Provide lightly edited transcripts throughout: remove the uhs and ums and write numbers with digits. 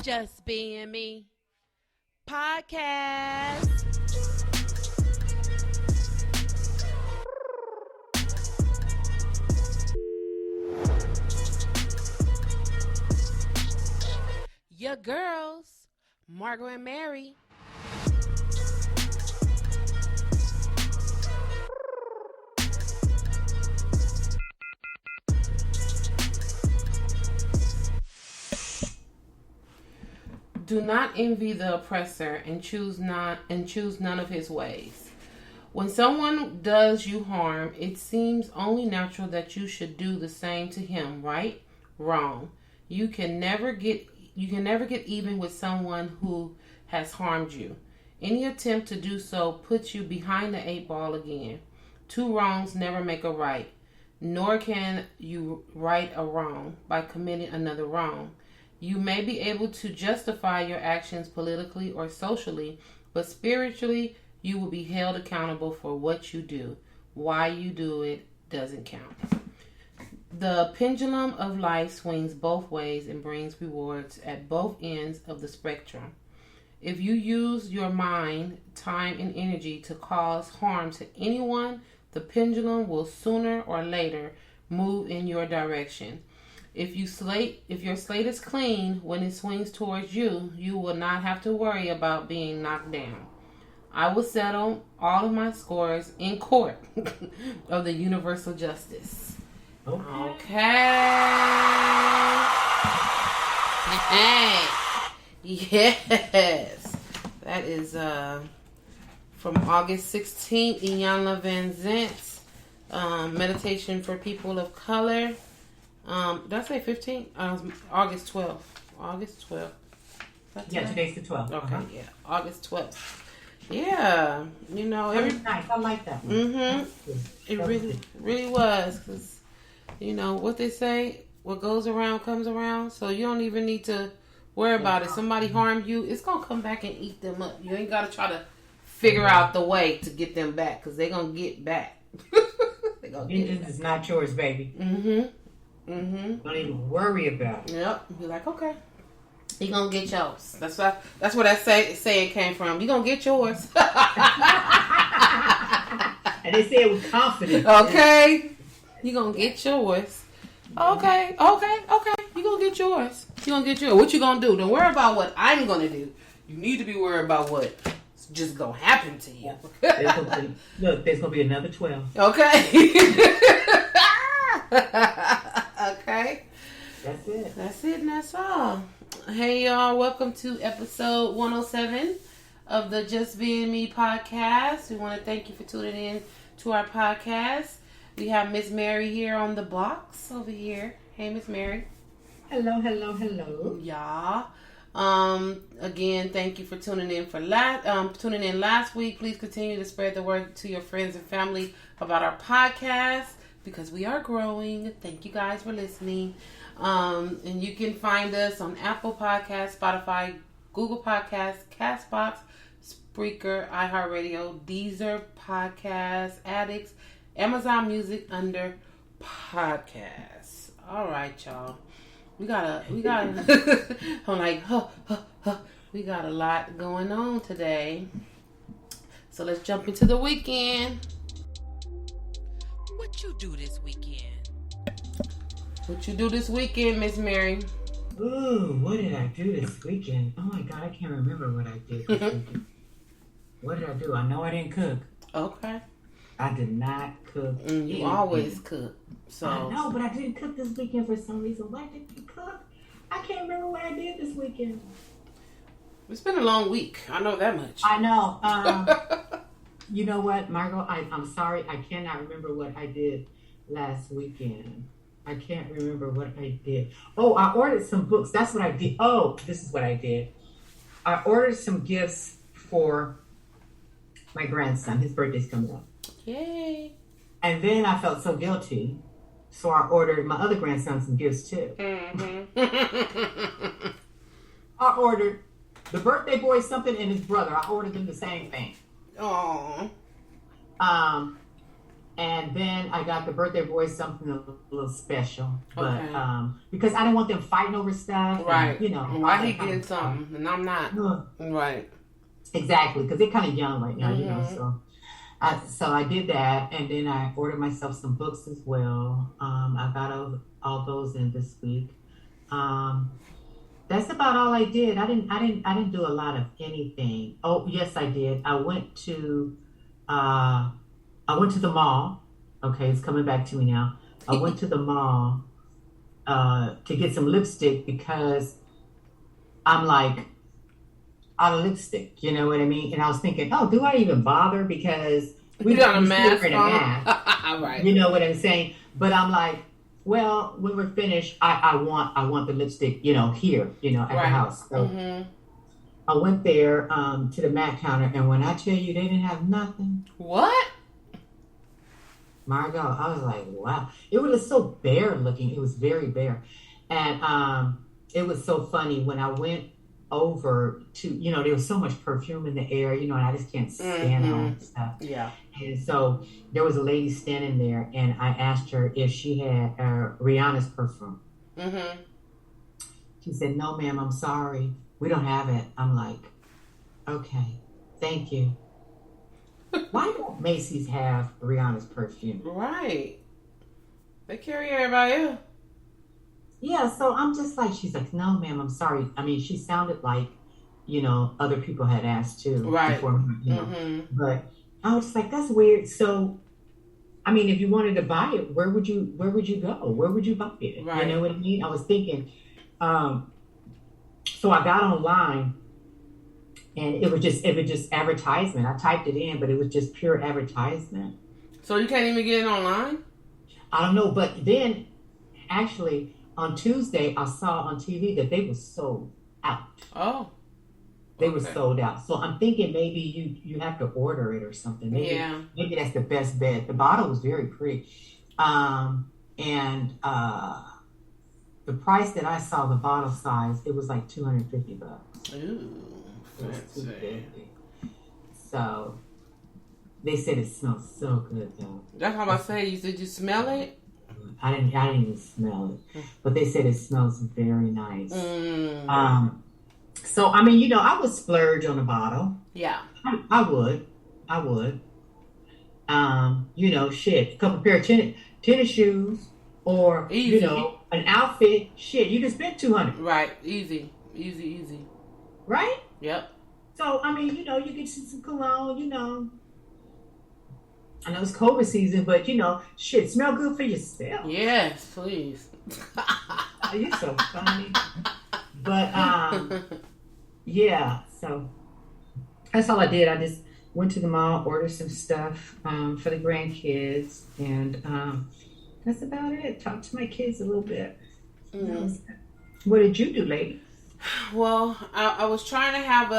Just Being Me podcast. Your girls, Margot and Mary. Do not envy the oppressor and choose none of his ways. When someone does you harm, it seems only natural that you should do the same to him, right? Wrong. You can never get even with someone who has harmed you. Any attempt to do so puts you behind the 8 ball again. 2 wrongs never make a right, nor can you right a wrong by committing another wrong. You may be able to justify your actions politically or socially, but spiritually, you will be held accountable for what you do. Why you do it doesn't count. The pendulum of life swings both ways and brings rewards at both ends of the spectrum. If you use your mind, time, and energy to cause harm to anyone, the pendulum will sooner or later move in your direction. If your slate is clean when it swings towards you, you will not have to worry about being knocked down. I will settle all of my scores in court of the universal justice. Okay. Yes. That is from August 16th, Rhianna Van Zant's meditation for people of color. Did I say 15th? August 12th. August 12th. Yeah, today's the 12th. Okay, yeah. August 12th. Yeah. You know, nice. I like that one. Mm-hmm. It really was. Because, you know, what they say, what goes around comes around. So you don't even need to worry about it. Somebody harmed you, it's going to come back and eat them up. You ain't got to try to figure out the way to get them back. Because they're going to get back. Vengeance is not yours, baby. Mm-hmm. Mm-hmm. Don't even worry about it. Yep. Be like, okay, you gonna get yours. That's where that saying came from. You gonna get yours. And they say it with confidence. Okay, you gonna get yours. Okay. You gonna get yours. You gonna get yours. What you gonna do? Don't worry about what I'm gonna do. You need to be worried about what's just gonna happen to you. There's gonna be another 12. Okay. Okay. That's it. That's it and that's all. Hey y'all, welcome to episode 107 of the Just Being Me podcast. We want to thank you for tuning in to our podcast. We have Miss Mary here on the box over here. Hey Miss Mary. Hello. Y'all. Again, thank you for tuning in last week. Please continue to spread the word to your friends and family about our podcast, because we are growing. Thank you guys for listening. And you can find us on Apple Podcasts, Spotify, Google Podcasts, Castbox, Spreaker, iHeartRadio, Deezer, Podcasts, Addicts, Amazon Music under Podcasts. All right, y'all. We got I'm like, we got a lot going on today. So let's jump into the weekend. What you do this weekend? What you do this weekend, Miss Mary? Ooh, what did I do this weekend? Oh my God, I can't remember what I did this weekend. What did I do? I know I didn't cook. Okay. I did not cook. You always cook. So I know, but I didn't cook this weekend for some reason. Why didn't you cook? I can't remember what I did this weekend. It's been a long week. I know that much. I know. You know what, Margot? I'm sorry. I cannot remember what I did last weekend. I can't remember what I did. Oh, I ordered some books. That's what I did. Oh, this is what I did. I ordered some gifts for my grandson. His birthday's coming up. Yay. And then I felt so guilty. So I ordered my other grandson some gifts too. Mm-hmm. I ordered the birthday boy something and his brother. I ordered them the same thing. Aww. And then I got the birthday boys something a little special, but Okay. because I didn't want them fighting over stuff, Right. and, you know, all Why he that kind getting of stuff. something and I'm not? Ugh. Right. Exactly, because they're kind of young right now, you know. Mm-hmm. So I did that, and then I ordered myself some books as well. I got all those in this week. Um, that's about all I did. I didn't do a lot of anything. Oh, yes, I did. Uh, I went to the mall. Okay, it's coming back to me now. I went to the mall to get some lipstick because I'm like out of lipstick. You know what I mean? And I was thinking, oh, do I even bother? Because You got a we still mask wearing a on? mask. Right. You know what I'm saying? But I'm like, well, when we're finished, I want the lipstick, here, at the Right. house. So Mm-hmm. I went there to the MAC counter, and when I tell you they didn't have nothing, What? Margot, I was like, wow. It was so bare looking. It was very bare. And it was so funny when I went over to, there was so much perfume in the air, and I just can't stand all Mm-hmm. that stuff. Yeah. And so there was a lady standing there, and I asked her if she had Rhianna's perfume. Mm-hmm. She said, no, ma'am, I'm sorry. We don't have it. I'm like, okay, thank you. Why don't Macy's have Rihanna's perfume? Right. They carry everybody else. Yeah, so I'm just like, she's like, no, ma'am, I'm sorry. I mean, she sounded like, other people had asked too Right. before, Mm-hmm. but I was just like, that's weird. So, I mean, if you wanted to buy it, where would you go? Where would you buy it? Right. You know what I mean? I was thinking, so I got online, and it was just advertisement. I typed it in, but it was just pure advertisement. So you can't even get it online? I don't know, but then actually on Tuesday I saw on TV that they were sold out. Oh. They were Okay. sold out. So I'm thinking maybe you have to order it or something. Maybe that's the best bet. The bottle was very pretty. And the price that I saw, the bottle size, it was like $250. Ooh. It was Fancy. $250. So they said it smells so good though. That's what I say. Did you smell it? I didn't even smell it, but they said it smells very nice. Mm. So I mean, I would splurge on a bottle. Yeah. I would. Shit, a couple pair of tennis shoes, or Easy. an outfit. Shit, you just spent $200, Right. Easy. Easy. right? Yep. So I mean, you get some cologne. I know it's COVID season, but shit, smell good for yourself. Yes, please. You're so funny. But yeah, so that's all I did. I just went to the mall, ordered some stuff for the grandkids, and that's about it. Talked to my kids a little bit. Mm. What did you do, lady? Well, I was trying to have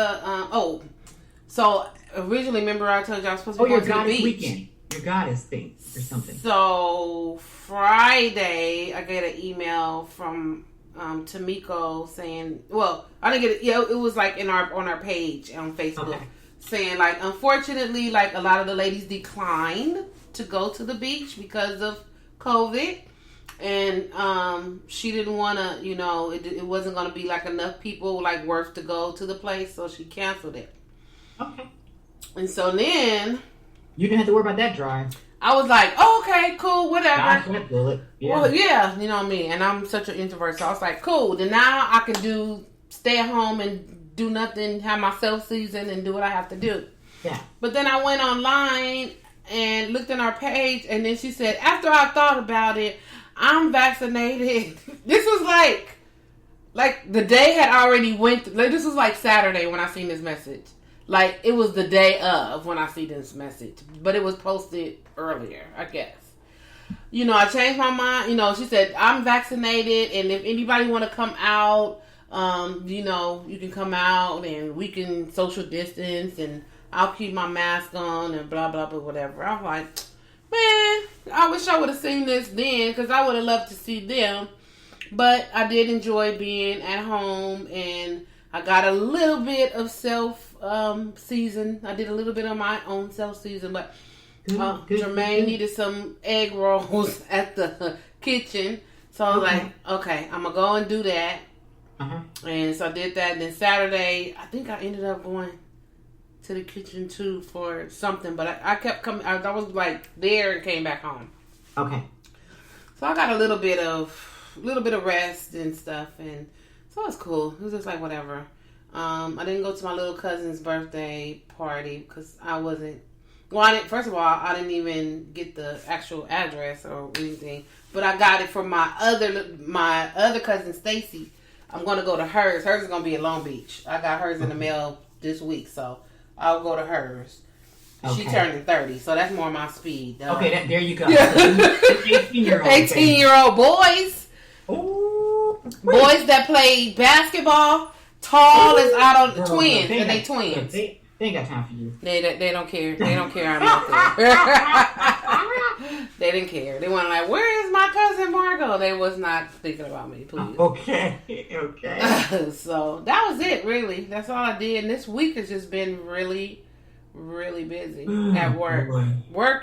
so originally, remember I told you I was supposed to be Your going to the goddess beach. weekend. Your goddess thing or something. So Friday, I get an email from Tamiko saying, well, I didn't get it. Yeah, it was like on our page on Facebook, saying like, unfortunately, like a lot of the ladies declined to go to the beach because of COVID, and she didn't want to, it wasn't going to be like enough people like worth to go to the place, so she canceled it. Okay. And so then you didn't have to worry about that drive. I was like, oh, okay, cool, whatever. Dodge that bullet. Yeah. Well, yeah, you know what I mean? And I'm such an introvert, so I was like, cool. Then now I can stay at home and do nothing, have my self-season and do what I have to do. Yeah. But then I went online and looked on our page, and then she said, after I thought about it, I'm vaccinated. This was like the day had already went. Like, this was like Saturday when I seen this message. Like, it was the day of when I see this message. But it was posted earlier, I guess. I changed my mind. She said, I'm vaccinated, and if anybody want to come out, you can come out, and we can social distance, and I'll keep my mask on, and blah, blah, blah, whatever. I was like, man, I wish I would have seen this then, because I would have loved to see them. But I did enjoy being at home, and I got a little bit of self-season. I did a little bit of my own self-season, but Jermaine needed some egg rolls at the kitchen. So I was like, okay, I'm going to go and do that. And so I did that. And then Saturday, I think I ended up going to the kitchen too for something. But I kept coming. I was like there and came back home. Okay. So I got a little bit of rest and stuff. And so it was cool. It was just like whatever. I didn't go to my little cousin's birthday party because I wasn't. Well, first of all, I didn't even get the actual address or anything, but I got it from my other cousin Stacy. I'm gonna go to hers. Hers is gonna be in Long Beach. I got hers in the mail this week, so I'll go to hers. Okay. She turned 30, so that's more my speed. Okay, there you go. Yeah. 18-year-old. 18-year-old boys. Ooh, boys that play basketball. Tall as out on the twins, and they twins. They ain't got time for you. They don't care. They don't care I'm out there. They didn't care. They weren't like, where is my cousin Margot? They was not thinking about me, please. Okay. So that was it, really. That's all I did. And this week has just been really, really busy at work. Work.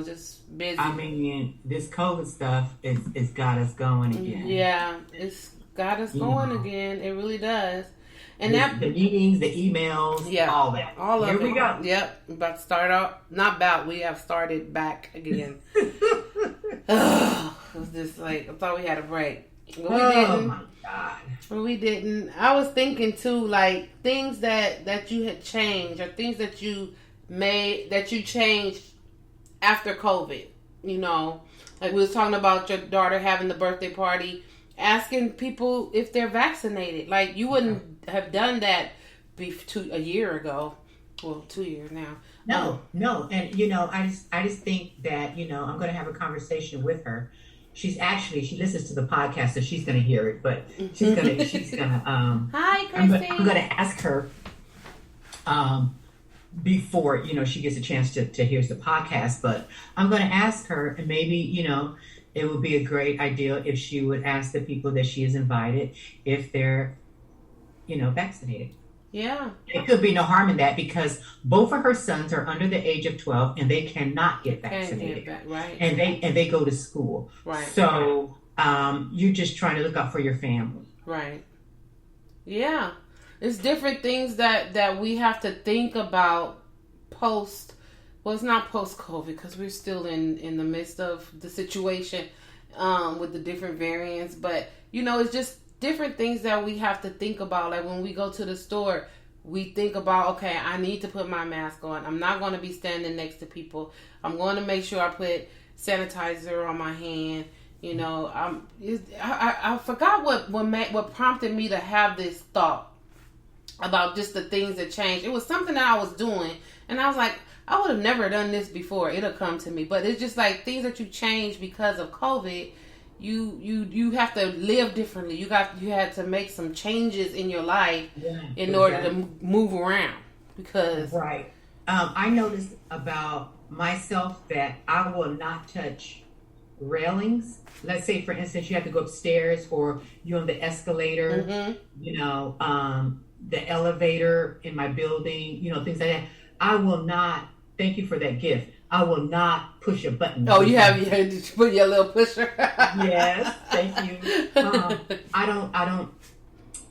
Just busy. I mean, this COVID stuff is got us going again. Yeah, it's got us going again. It really does. And the meetings, the emails, all that. All of it. Here we go. Yep. About to start out. Not about. We have started back again. It was just like, I thought we had a break. But we didn't. My God. But we didn't. I was thinking too, like, things that you had changed or things that you changed after COVID. You know, like we was talking about your daughter having the birthday party, asking people if they're vaccinated. Like, you wouldn't have done that a year ago. Well, 2 years now. No. And, I just think that, I'm going to have a conversation with her. She listens to the podcast, so she's going to hear it, but she's going to, hi, Christy. I'm going to ask her, before, she gets a chance to hear the podcast, but I'm going to ask her, and maybe, it would be a great idea if she would ask the people that she has invited if they're, vaccinated. Yeah. It could be no harm in that because both of her sons are under the age of 12 and they cannot get vaccinated. Right. And they go to school. Right. So you're just trying to look out for your family. Right. Yeah. It's different things that we have to think about it's not post-COVID because we're still in the midst of the situation with the different variants. But, it's just different things that we have to think about. Like when we go to the store, we think about, okay, I need to put my mask on. I'm not going to be standing next to people. I'm going to make sure I put sanitizer on my hand. I forgot what prompted me to have this thought about just the things that changed. It was something that I was doing, and I was like, I would have never done this before. It'll come to me. But it's just like things that you change because of COVID. You have to live differently. You had to make some changes in your life in order to move around. Because right, I noticed about myself that I will not touch railings. Let's say, for instance, you have to go upstairs or you're on the escalator. The elevator in my building. Things like that. I will not. Thank you for that gift. I will not push a button. Oh, you put your little pusher. Yes, thank you. I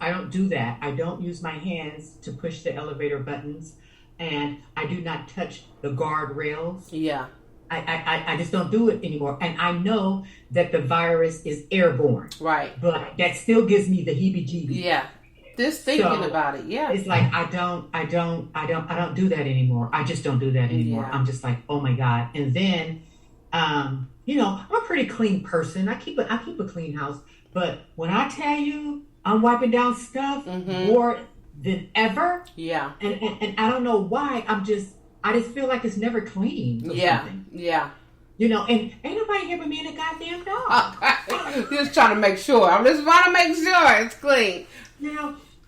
don't do that. I don't use my hands to push the elevator buttons, and I do not touch the guardrails. Yeah. I just don't do it anymore. And I know that the virus is airborne. Right. But that still gives me the heebie-jeebies. Yeah. Just thinking about it, yeah. It's like I don't do that anymore. I just don't do that anymore. Yeah. I'm just like, oh my God. And then, I'm a pretty clean person. I keep a clean house. But when I tell you I'm wiping down stuff more than ever, yeah. And I don't know why. I just feel like it's never clean. Something. Yeah. And ain't nobody here but me and a goddamn dog. Just trying to make sure. I'm just trying to make sure it's clean.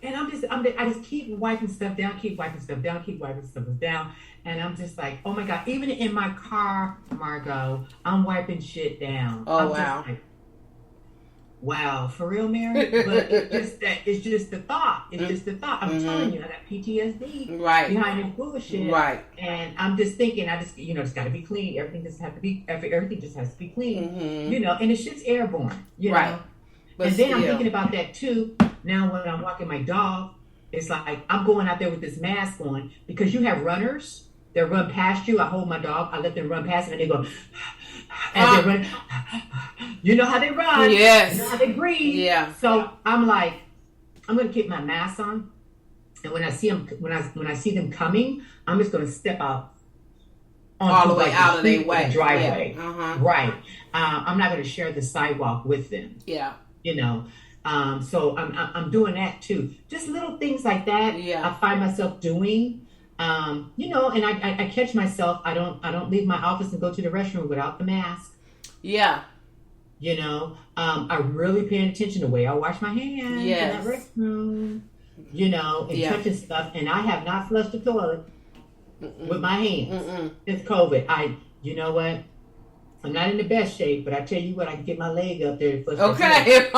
And I just keep wiping stuff down, and I'm just like, oh my God! Even in my car, Margot, I'm wiping shit down. Oh wow! Wow, for real, Mary? But it's just the thought. It's just the thought. I'm telling you, I got PTSD behind this bullshit. Right. And I'm just thinking, it's got to be clean. Everything just has to be clean. And it's just airborne. You know. But and then I'm thinking about that too. Now when I'm walking my dog, it's like I'm going out there with this mask on because you have runners that run past you. I hold my dog, I let them run past me, and they go as they run. You know how they run. Yes. You know how they breathe. Yeah. So I'm like, I'm gonna keep my mask on, and when I see them, when I see them coming, I'm just gonna step out all the way out of their way, driveway. Yeah. Right. I'm not gonna share the sidewalk with them. Yeah. So I'm doing that too. Just little things like that. Yeah. I find myself doing. And I catch myself. I don't leave my office and go to the restroom without the mask. Yeah. I'm really paying attention to the way I wash my hands in that restroom. And touching stuff. And I have not flushed the toilet with my hands since COVID. You know what? I'm not in the best shape, but I tell you what, I can get my leg up there to flush. Okay.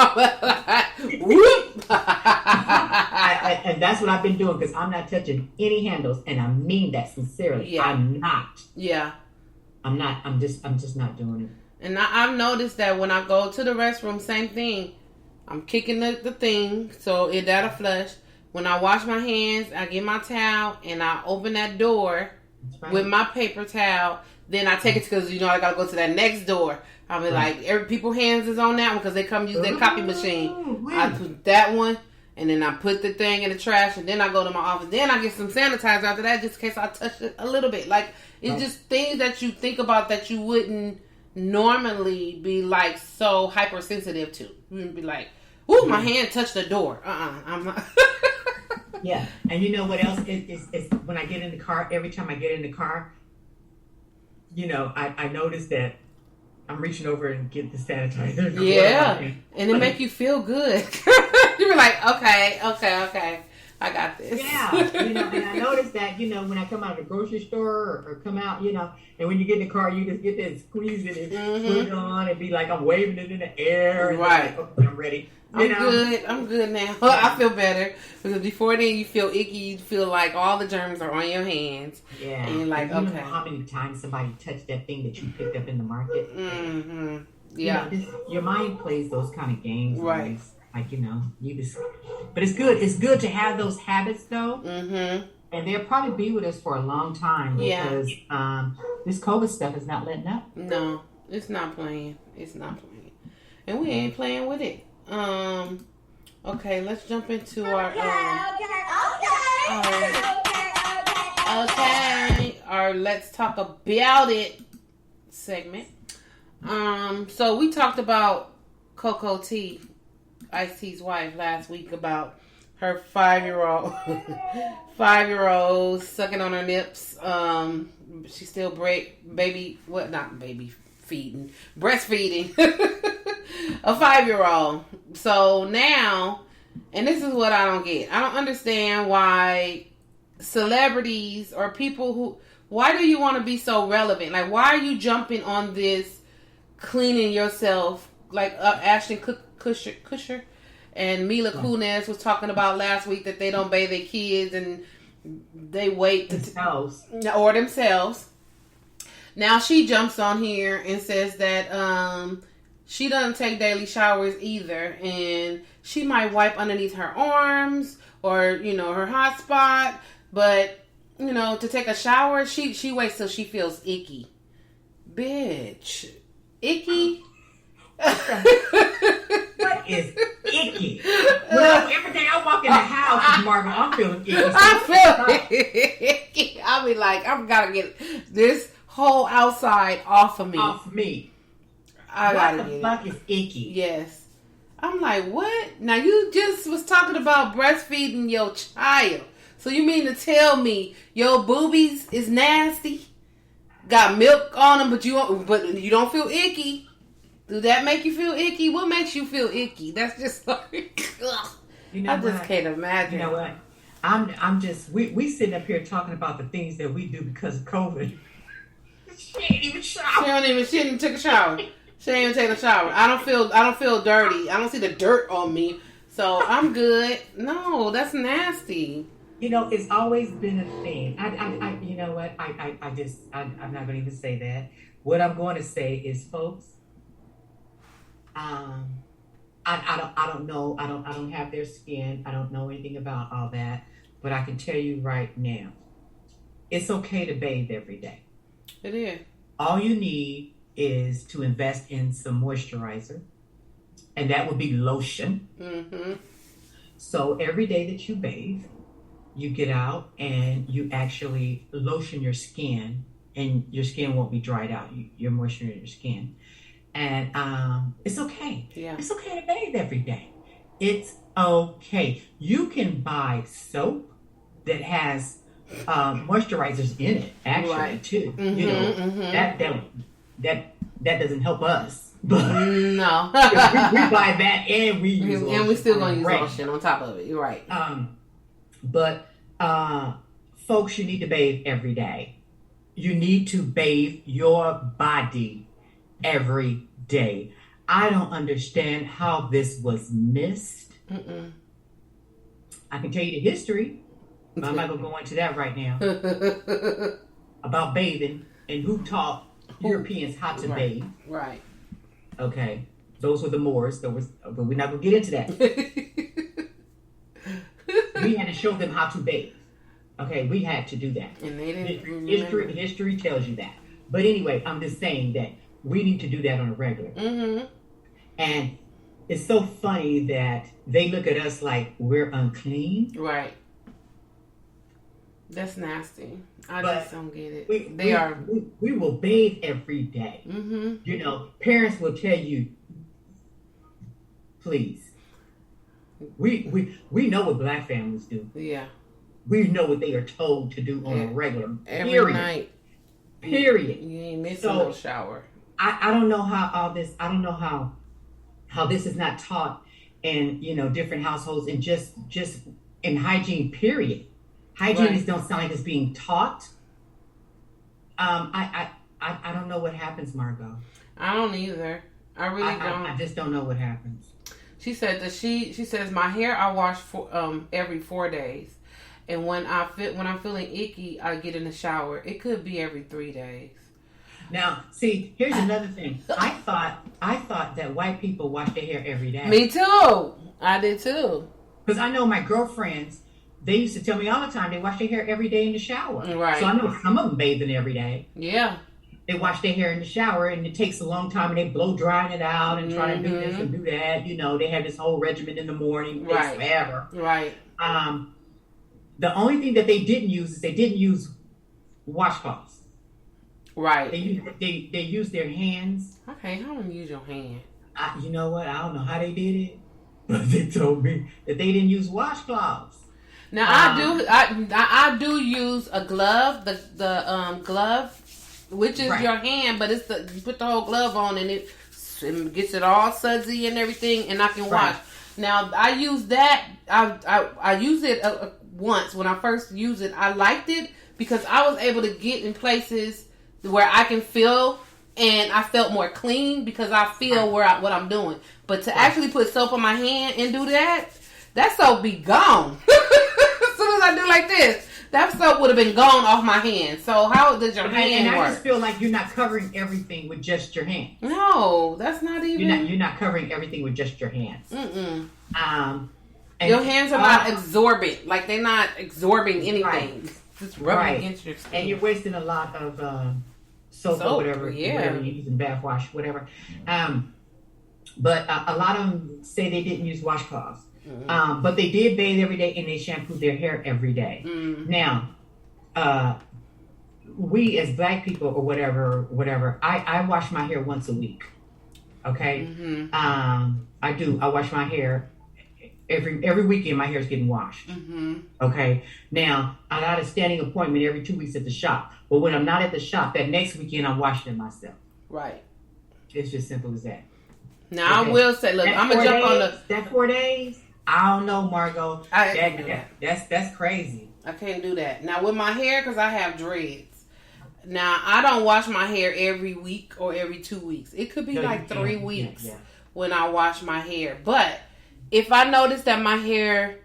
And that's what I've been doing because I'm not touching any handles, and I mean that sincerely. Yeah. I'm not. Yeah. I'm not. I'm just not doing it. And I've noticed that when I go to the restroom, same thing. I'm kicking the thing, so that'll flush. When I wash my hands, I get my towel and I open that door with my paper towel. Then I take it because, I got to go to that next door. I'll be like, people's hands is on that one because they come use their copy machine. I put that one, and then I put the thing in the trash, and then I go to my office. Then I get some sanitizer after that just in case I touch it a little bit. Like, it's just things that you think about that you wouldn't normally be, like, so hypersensitive to. You wouldn't be like, ooh, my hand touched the door. I'm not. Yeah. And you know what else? It's when I get in the car, every time I get in the car, I notice that I'm reaching over and get the sanitizer. Yeah. And it make you feel good. You're like, okay, I got this. Yeah. And I notice that, when I come out of the grocery store or come out, and when you get in the car, you just get that squeeze it and put it on and be like, I'm waving it in the air. And right. Like, okay, I'm ready. I'm good now. I feel better because before then you feel icky. You feel like all the germs are on your hands. Yeah, and you're like, okay. You know how many times somebody touched that thing that you picked up in the market? Mm-hmm. Yeah, your mind plays those kind of games, right? Like you just. But it's good. It's good to have those habits, though. Mm-hmm. And they'll probably be with us for a long time because this COVID stuff is not letting up. No, it's not playing. It's not playing, and we ain't playing with it. Okay, let's jump into our our let's talk about it segment. So we talked about Coco T, Ice-T's wife, last week about her 5-year-old sucking on her nips. She still breastfeeding a 5-year-old. So now, and this is what I don't get. I don't understand why celebrities or people why do you want to be so relevant? Like, why are you jumping on this cleaning yourself? Like Ashton Kutcher and Mila Kunis was talking about last week that they don't bathe their kids and they wait themselves. Now she jumps on here and says that she doesn't take daily showers either, and she might wipe underneath her arms or her hot spot, but to take a shower she waits till she feels icky. Bitch, icky. What is icky? Every day I walk in the house, Margot, I'm feeling icky. I feel icky. I'll be like, I've got to get this whole outside off of me. Off me. What the fuck is icky? Yes. I'm like, what? Now you just was talking about breastfeeding your child. So you mean to tell me your boobies is nasty? Got milk on them, but you don't feel icky? Do that make you feel icky? What makes you feel icky? That's just like, ugh. I just can't imagine. You know what? I'm just we sitting up here talking about the things that we do because of COVID. She ain't even shower. She didn't take a shower. She ain't even taking a shower. I don't feel dirty. I don't see the dirt on me. So I'm good. No, that's nasty. You know, it's always been a thing. You know what? I'm not going to even say that. What I'm going to say is, folks, I don't know. I don't have their skin. I don't know anything about all that. But I can tell you right now, it's okay to bathe every day. It is. All you need is to invest in some moisturizer, and that would be lotion. Mm-hmm. So every day that you bathe, you get out and you actually lotion your skin, and your skin won't be dried out. You're moisturizing your skin. And it's okay. Yeah. It's okay to bathe every day. It's okay. You can buy soap that has moisturizers in it, actually, too. Mm-hmm, you know, that doesn't help us. But no. we buy that and we use lotion. And we still gonna use lotion on top of it. You're right. But folks, you need to bathe every day. You need to bathe your body every day. I don't understand how this was missed. Mm-mm. I can tell you the history, but I'm not going to go into that right now. About bathing and who taught Europeans how to bathe. Right. Okay. Those were the Moors. But we're not going to get into that. We had to show them how to bathe. Okay, we had to do that. And they didn't. History tells you that. But anyway, I'm just saying that we need to do that on a regular. Mm-hmm. And it's so funny that they look at us like we're unclean. Right. That's nasty. I just don't get it. We will bathe every day. Mm-hmm. You know, parents will tell you, please. We know what black families do. Yeah. We know what they are told to do on a regular. Every night. Period. You ain't missing no shower. I don't know how all this. I don't know how this is not taught in different households, and just in hygiene. Period. Hygienists don't sound like it's being taught. I don't know what happens, Margot. I don't either. I really don't. I just don't know what happens. She said that she says my hair I wash every 4 days, and when I'm feeling icky I get in the shower. It could be every 3 days. Now, see, here's another thing. I thought that white people wash their hair every day. Me too. I did too. Because I know my girlfriends, they used to tell me all the time they wash their hair every day in the shower. Right. So I know some of them bathing every day. Yeah. They wash their hair in the shower, and it takes a long time, and they blow drying it out and try to do this and do that. They have this whole regimen in the morning. Right. Forever. Right. The only thing that they didn't use washcloths. Right. They use their hands. Okay, how do you use your hand? You know what? I don't know how they did it, but they told me that they didn't use washcloths. Now I do use a glove, the glove, which is your hand, but it's you put the whole glove on and it gets it all sudsy and everything, and I can wash. Now I use that. I used it once when I first used it. I liked it because I was able to get in places where I can feel, and I felt more clean because I feel what I'm doing. But to actually put soap on my hand and do that soap be gone. As soon as I do like this, that soap would have been gone off my hand. So how does your hand work? I just feel like you're not covering everything with just your hand. No, that's not even. You're not covering everything with just your hands. Mm-mm. And your hands are not absorbent. Like they're not absorbing anything. Right. Just rubbing against your skin. And you're wasting a lot of soap or whatever you're using, bath wash, whatever. But a lot of them say they didn't use washcloths. Mm-hmm. But they did bathe every day and they shampooed their hair every day. Mm-hmm. Now, we as black people or whatever, I wash my hair once a week. Okay? Mm-hmm. I do. I wash my hair every weekend. My hair's getting washed. Mm-hmm. Okay? Now, I got a standing appointment every 2 weeks at the shop. But when I'm not at the shop, that next weekend I'm washing it myself. Right. It's just simple as that. Now, okay. I will say, look, I'm going to jump on that 4 days? I don't know, Margot. That's crazy. I can't do that. Now, with my hair, because I have dreads, Now, I don't wash my hair every week or every 2 weeks. It could be like 3 weeks when I wash my hair. But if I noticed that my hair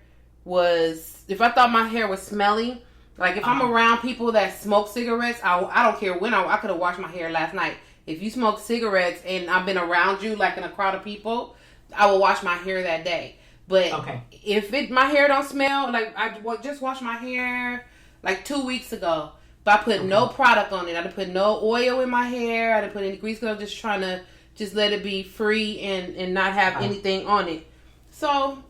if I thought my hair was smelly, like if I'm around people that smoke cigarettes, I don't care when I could have washed my hair last night. If you smoke cigarettes and I've been around you, like in a crowd of people, I will wash my hair that day. But if my hair don't smell, like I just washed my hair like 2 weeks ago. But I put no product on it. I didn't put no oil in my hair. I didn't put any grease because I was just trying to just let it be free and not have anything on it. So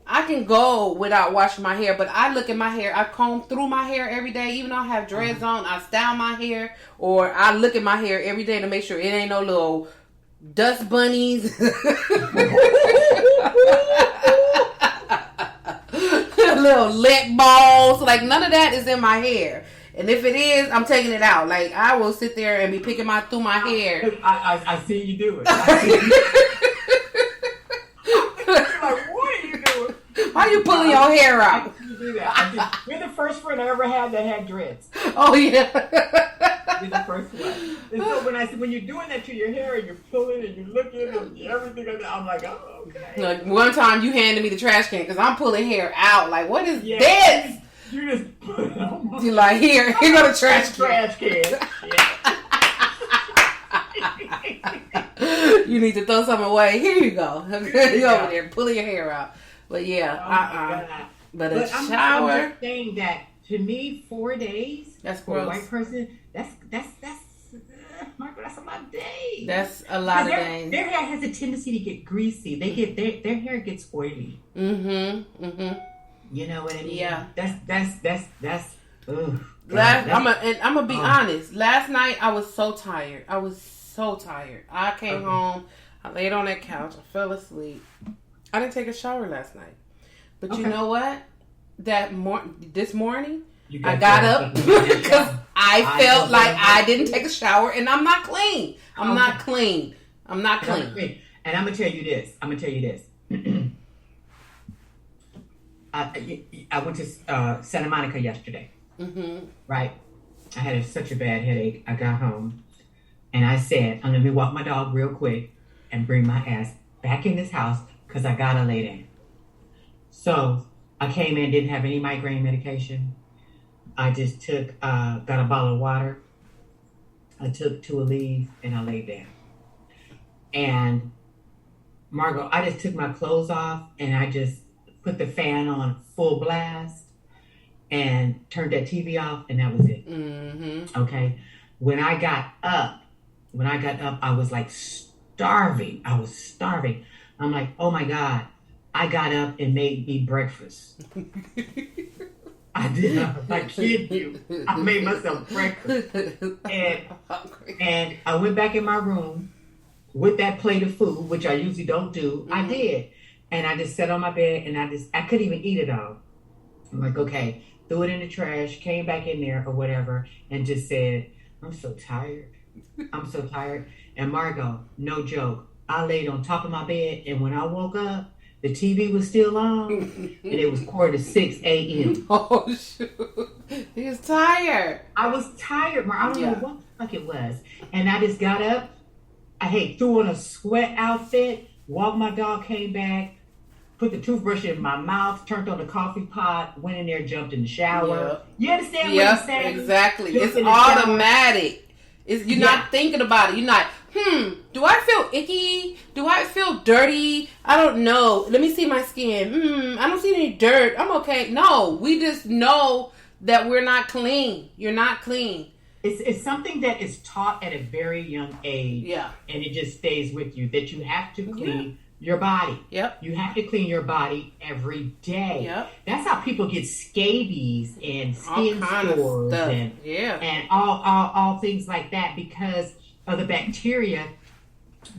I can go without washing my hair. But I look at my hair. I comb through my hair every day. Even though I have dreads on, I style my hair. Or I look at my hair every day to make sure it ain't no little dust bunnies. Little lip balls. Like none of that is in my hair. And if it is, I'm taking it out. Like, I will sit there and be picking through my hair. I see you do it. Like, what are you doing? Why are you pulling your hair out? You do that. You're the first friend I ever had that had dreads. Oh, yeah. You're the first one. And so when you're doing that to your hair and you're pulling and you're looking and everything like that, I'm like, oh, okay. Like, one time you handed me the trash can because I'm pulling hair out. Like, what is this? You just put it on. You like, here go the trash can. Trash can. You need to throw something away. Here you go. You're over there pulling your hair out. But yeah, But a shower. I'm just saying that to me, 4 days. That's for gross. a white person. That's Margot, that's a lot of days. That's a lot of days. Their hair has a tendency to get greasy. Their hair gets oily. You know what I mean? Yeah. That's. Ugh. I'm gonna be honest. Last night I was so tired. I came home. I laid on that couch. I fell asleep. I didn't take a shower last night. But you know what? This morning I got up because I felt like I didn't take a shower and I'm not clean. I'm not clean. And I'm gonna tell you this. I went to Santa Monica yesterday. Right. I had such a bad headache. I got home and I said, I'm going to walk my dog real quick and bring my ass back in this house because I got to lay down. So I came in, didn't have any migraine medication. I just got a bottle of water. I took 2 Aleve and I laid down. And Margot, I just took my clothes off and I just put the fan on full blast and turned that TV off, and that was it. Okay. When I got up, I was like starving. I'm like, oh my God. I got up and made me breakfast. I did not. I kid you. I made myself breakfast. And I went back in my room with that plate of food, which I usually don't do. I did. And I just sat on my bed and I couldn't even eat it all. I'm like, okay, threw it in the trash, came back in there or whatever, and just said, I'm so tired. And Margot, no joke, I laid on top of my bed, and when I woke up, the TV was still on, and it was 5:45 a.m. Oh, shoot. He was tired. I was tired, I don't know what the fuck it was. And I just got up, I threw on a sweat outfit, walked my dog, came back, put the toothbrush in my mouth, turned on the coffee pot, went in there, jumped in the shower. Yep. You understand what I'm saying? Exactly. It's automatic. You're not thinking about it. You're not, do I feel icky? Do I feel dirty? I don't know. Let me see my skin. I don't see any dirt. I'm okay. No, we just know that we're not clean. You're not clean. It's something that is taught at a very young age. Yeah. And it just stays with you that you have to clean your body. Yep. You have to clean your body every day. Yep. That's how people get scabies and skin sores and all things like that because of the bacteria,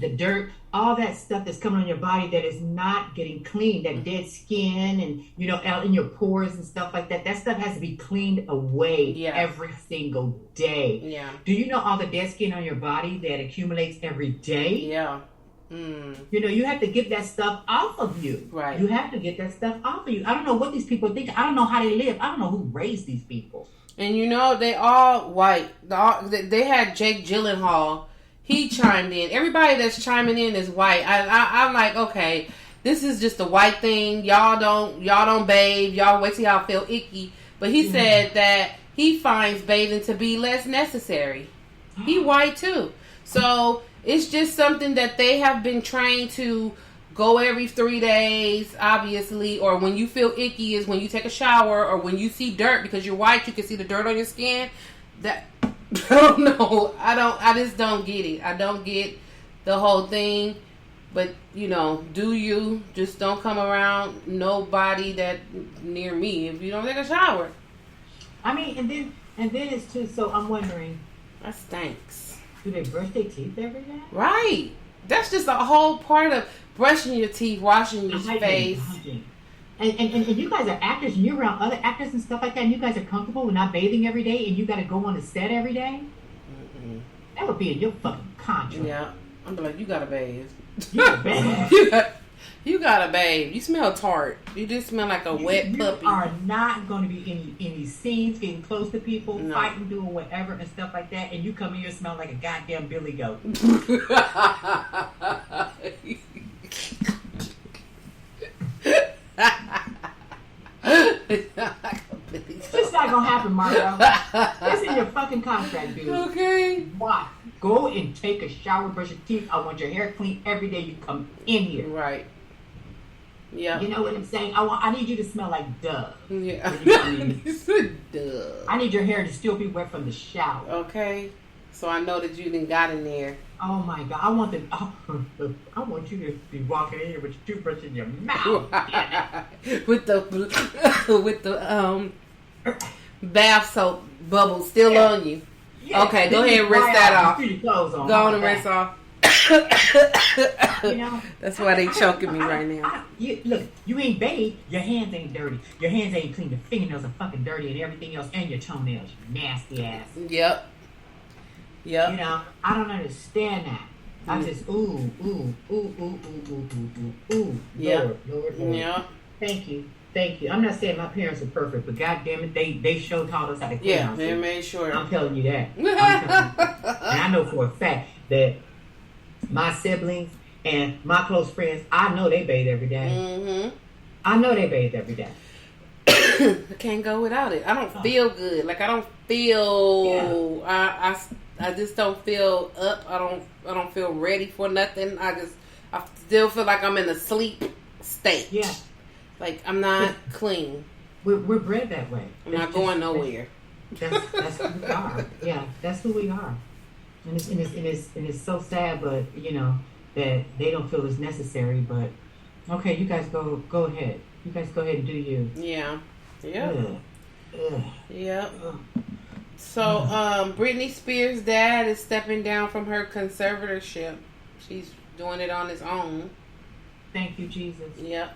the dirt, all that stuff that's coming on your body that is not getting cleaned, that dead skin and, out in your pores and stuff like that. That stuff has to be cleaned away every single day. Yeah. Do you know all the dead skin on your body that accumulates every day? Yeah. You have to get that stuff off of you. Right. You have to get that stuff off of you. I don't know what these people think. I don't know how they live. I don't know who raised these people. And you know, they all white. They had Jake Gyllenhaal. He chimed in. Everybody that's chiming in is white. I'm like, okay, this is just a white thing. Y'all don't bathe. Y'all wait till y'all feel icky. But he said that he finds bathing to be less necessary. He white too. So it's just something that they have been trained to go every 3 days, obviously, or when you feel icky is when you take a shower, or when you see dirt, because you're white, you can see the dirt on your skin. That I don't know. I just don't get it. I don't get the whole thing. But you know, do you just don't come around nobody that near me if you don't take a shower. I mean, and then it's too. So I'm wondering. That stinks. Do they brush their teeth every day? Right. That's just a whole part of brushing your teeth, washing your face. And you guys are actors, and you're around other actors and stuff like that, and you guys are comfortable with not bathing every day, and you got to go on the set every day? Mm-mm. That would be in your fucking contract. Yeah. I'm like, you got to bathe. You got to bathe. You gotta bathe. You smell tart. You just smell like a wet puppy. You are not going to be in any scenes, getting close to people, fighting, doing whatever and stuff like that. And you come in here smelling like a goddamn billy goat. It's not gonna happen, Margot. It's in your fucking contract, dude. Okay. Why? Go and take a shower, brush your teeth. I want your hair clean every day you come in here. Right. Yeah. You know what I'm saying? I need you to smell like Dove. Yeah. Dove. I need your hair to still be wet from the shower. Okay. So I know that you done got in there. Oh my God! I want you to be walking in here with your toothbrush in your mouth. with the bath soap bubbles still on you. Yeah. Okay, go ahead and rinse that off. Go on and rinse off. You know, that's why they choking me right now. Look, you ain't bathed. Your hands ain't dirty. Your hands ain't clean. Your fingernails are fucking dirty and everything else, and your toenails, nasty ass. Yep. Yep. You know, I don't understand that. I just ooh. Yep. Lord. Yeah. Thank you. I'm not saying my parents are perfect, but goddamn it, they sure taught us how to clean. Yeah, they made sure. I'm telling you that. And I know for a fact that my siblings and my close friends, I know they bathe every day. Mm-hmm. I know they bathe every day. I can't go without it. I don't feel good. Like I don't feel. Yeah. I just don't feel up. I don't feel ready for nothing. I still feel like I'm in a sleep state. Yeah. Like I'm not clean. We're bred that way. I'm not going nowhere. That's who we are. Yeah, that's who we are. And it's so sad, but you know that they don't feel it's necessary. But okay, you guys go ahead. You guys go ahead and do you. Yeah. Yeah. Yeah. So, Britney Spears' dad is stepping down from her conservatorship. She's doing it on his own. Thank you, Jesus. Yep.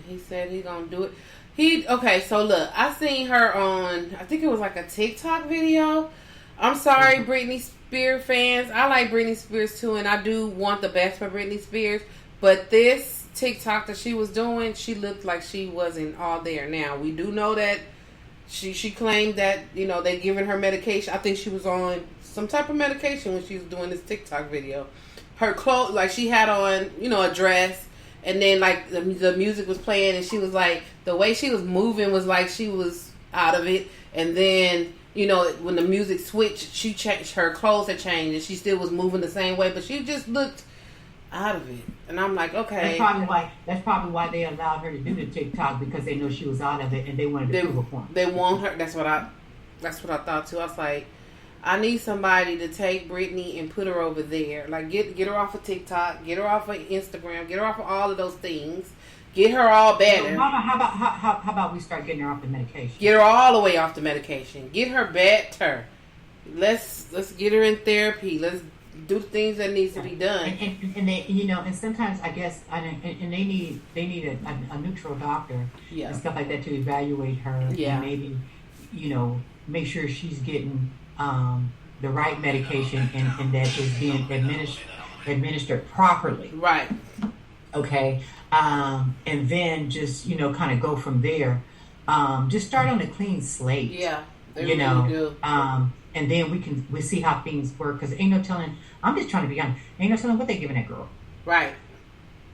He said he's gonna do it. Okay, so look, I seen her on, I think it was like a TikTok video. I'm sorry, Britney Spears fans. I like Britney Spears too, and I do want the best for Britney Spears. But this TikTok that she was doing, she looked like she wasn't all there. Now, we do know that she claimed that, you know, they given her medication. I think she was on some type of medication when she was doing this TikTok video. Her clothes, like she had on, you know, a dress. And then, like, the music was playing, and she was like, the way she was moving was like she was out of it. And then, you know, when the music switched, she changed, her clothes had changed, and she still was moving the same way, but she just looked out of it. And I'm like, okay. That's probably why they allowed her to do the TikTok, because they know she was out of it, and they wanted to prove a point. They want her. That's what I thought too. I was like, I need somebody to take Britney and put her over there. Like, get her off of TikTok, get her off of Instagram, get her off of all of those things. Get her all better. How about we start getting her off the medication? Get her all the way off the medication. Get her better. Let's get her in therapy. Let's do the things that needs to be done. And they, you know, and sometimes I guess, and they need a neutral doctor and stuff like that to evaluate her. Yeah. And maybe, you know, make sure she's getting the right medication and that is being administered properly. Right. Okay. And then just, you know, kind of go from there. Just start on a clean slate. Yeah. They you really know, do. and then we see how things work because ain't no telling. I'm just trying to be honest. Ain't no telling what they giving that girl. Right.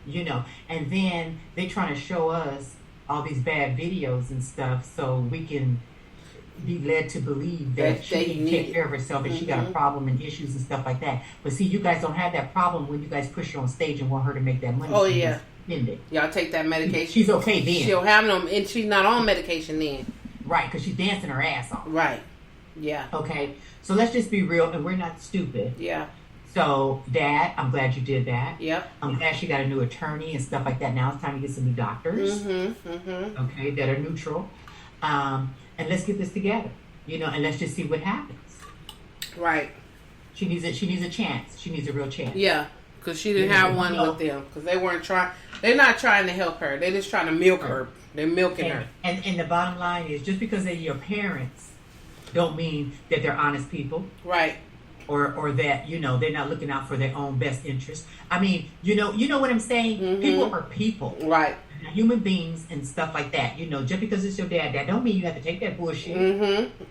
You know, and then they trying to show us all these bad videos and stuff so we can be led to believe that she can take care of herself and she got a problem and issues and stuff like that. But see, you guys don't have that problem when you guys push her on stage and want her to make that money. Oh yeah. Y'all take that medication. She's okay then. She'll have them, and she's not on medication then. Right, because she's dancing her ass off. Right. Yeah. Okay. So let's just be real, and we're not stupid. Yeah. So, Dad, I'm glad you did that. Yep. I'm glad she got a new attorney and stuff like that. Now it's time to get some new doctors. Okay, that are neutral. And let's get this together. You know, and let's just see what happens. Right. She needs a chance. She needs a real chance. Yeah, because she didn't have one with them. Because they weren't trying. They're not trying to help her. They're just trying to milk her. They're milking her. And the bottom line is, just because they're your parents, don't mean that they're honest people. Right. Or that, you know, they're not looking out for their own best interest. I mean, you know what I'm saying? People are people. Right. Human beings and stuff like that. You know, just because it's your dad, that don't mean you have to take that bullshit.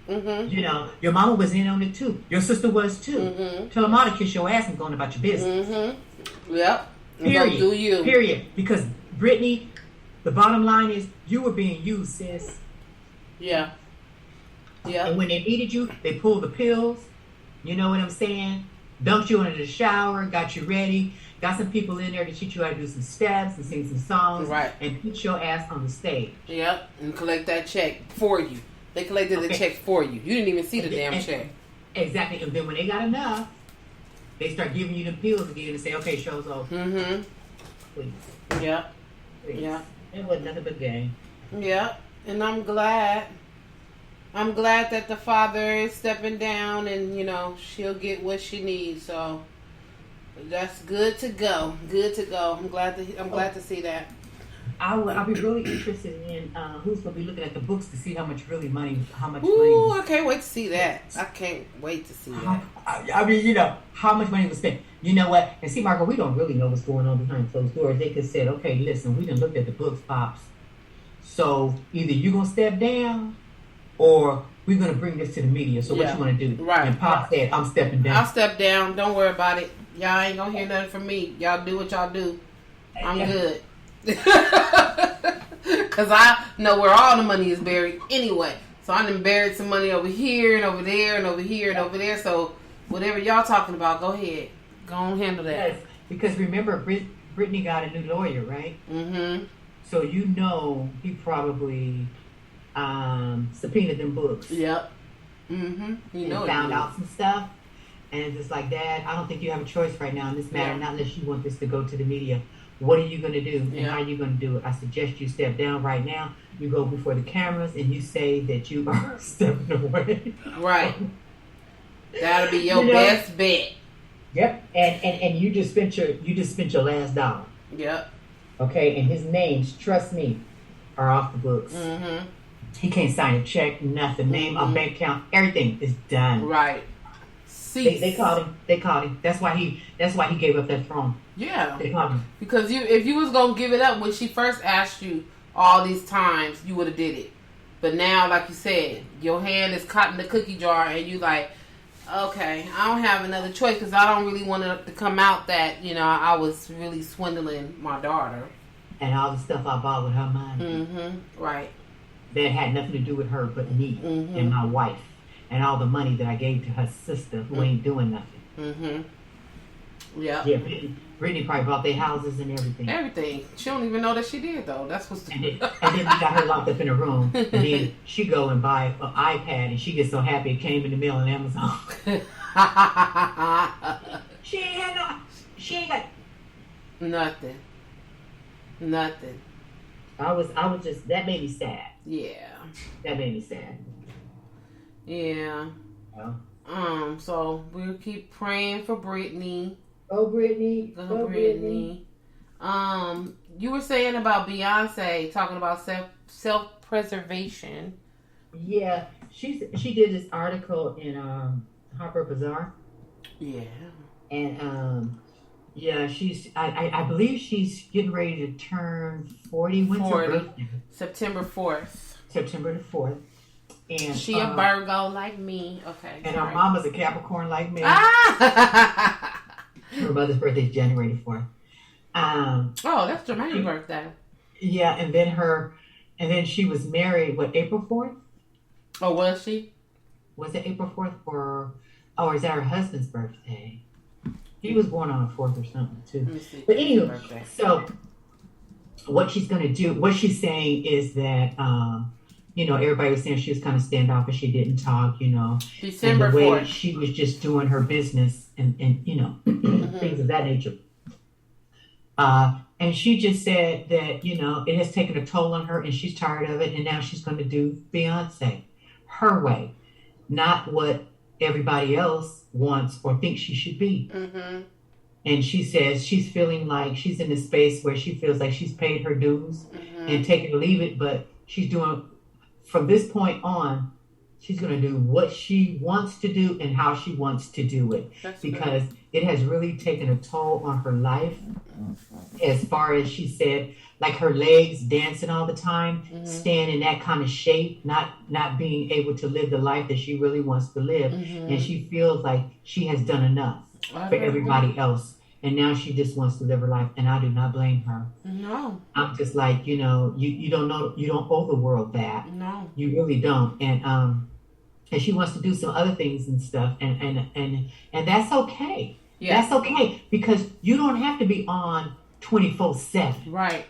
You know, your mama was in on it too. Your sister was too. Tell them all to kiss your ass and go on about your business. Yep. Period. Do you. Period. Because Brittany, the bottom line is you were being used, sis. Yeah. Yeah. And when they needed you, they pulled the pills. You know what I'm saying? Dumped you into the shower, got you ready, got some people in there to teach you how to do some steps and sing some songs. Right. And put your ass on the stage. Yep. And collect that check for you. They collected the check for you. You didn't even see the damn check. Exactly. And then when they got enough, they start giving you the pills again and say, okay, show's over. Please. Yep. Please. Yeah. It wasn't nothing but game. Yep. And I'm glad that the father is stepping down and, you know, she'll get what she needs. So that's good to go. Good to go. I'm glad to see that. I'll be really interested in who's going to be looking at the books to see how much money. Ooh, I can't wait to see that. I can't wait to see that. I mean, you know, how much money was spent. You know what? And see, Margot, we don't really know what's going on behind closed doors. They could say, okay, listen, we done looked at the books, Pops. So either you're going to step down or we're going to bring this to the media. So what you want to do? Right. And Pop said, I'm stepping down. I'll step down. Don't worry about it. Y'all ain't going to hear nothing from me. Y'all do what y'all do. I'm good. Because I know where all the money is buried anyway. So I done buried some money over here and over there and over here and over there. So whatever y'all talking about, go ahead. Go on, handle that. Yes, because remember, Brittany got a new lawyer, right? So you know he probably subpoenaed them books. Yep. You know, found out some stuff. And it's just like, Dad, I don't think you have a choice right now in this matter, not unless you want this to go to the media. What are you going to do? And how are you going to do it? I suggest you step down right now. You go before the cameras and you say that you are stepping away. Right. That'll be your best bet. Yep. And you just spent your last dollar. Yep. Okay. And his names, trust me, are off the books. He can't sign a check, nothing. Name, a bank account, everything is done. Right. They called him. That's why he gave up that throne. Yeah. They called him. Because if you was gonna give it up when she first asked you all these times, you would have did it. But now, like you said, your hand is caught in the cookie jar, and you like, okay, I don't have another choice because I don't really want it to come out that I was really swindling my daughter and all the stuff I bought with her money. Right. That had nothing to do with her but me and my wife. And all the money that I gave to her sister who ain't doing nothing. Yeah. Yeah, Brittany probably bought their houses and everything. Everything. She don't even know that she did, though. That's what's... And then we got her locked up in a room. And then she go and buy an iPad and she gets so happy it came in the mail on Amazon. She ain't got... Nothing. I was just... That made me sad. Yeah. That made me sad. Yeah. So we'll keep praying for Brittany. Oh, Brittany. Go Brittany. You were saying about Beyonce talking about self-preservation. Yeah, she did this article in Harper Bazaar. Yeah. And yeah, I believe she's getting ready to turn 40. When's her birthday? September 4th. September the 4th. And she a Virgo like me. Okay. And her mama's a Capricorn like me. Ah! Her mother's birthday is January 4th. Oh, that's Jermaine's birthday. Yeah, and then she was married, April 4th? Oh, was she? Was it April 4th or is that her husband's birthday? He was born on the 4th or something too. Let me see. But anyway, so what she's going to do, what she's saying is that, everybody was saying she was kind of standoffish. She didn't talk, December and the way 4th. she was just doing her business and things of that nature. And she just said that, it has taken a toll on her and she's tired of it. And now she's going to do Beyonce her way, not what everybody else wants or thinks she should be. Mm-hmm. And she says she's feeling like she's in a space where she feels like she's paid her dues and take it or leave it. But she's doing, from this point on, she's going to do what she wants to do and how she wants to do it. Because it has really taken a toll on her life. As far as she said, like her legs dancing all the time, staying in that kind of shape, not being able to live the life that she really wants to live. And she feels like she has done enough for everybody else. And now she just wants to live her life. And I do not blame her. No. I'm just like, you don't know, you don't owe the world that. No. You really don't. And she wants to do some other things and stuff. And that's okay. Yeah. That's okay. Because you don't have to be on 24/7. Right.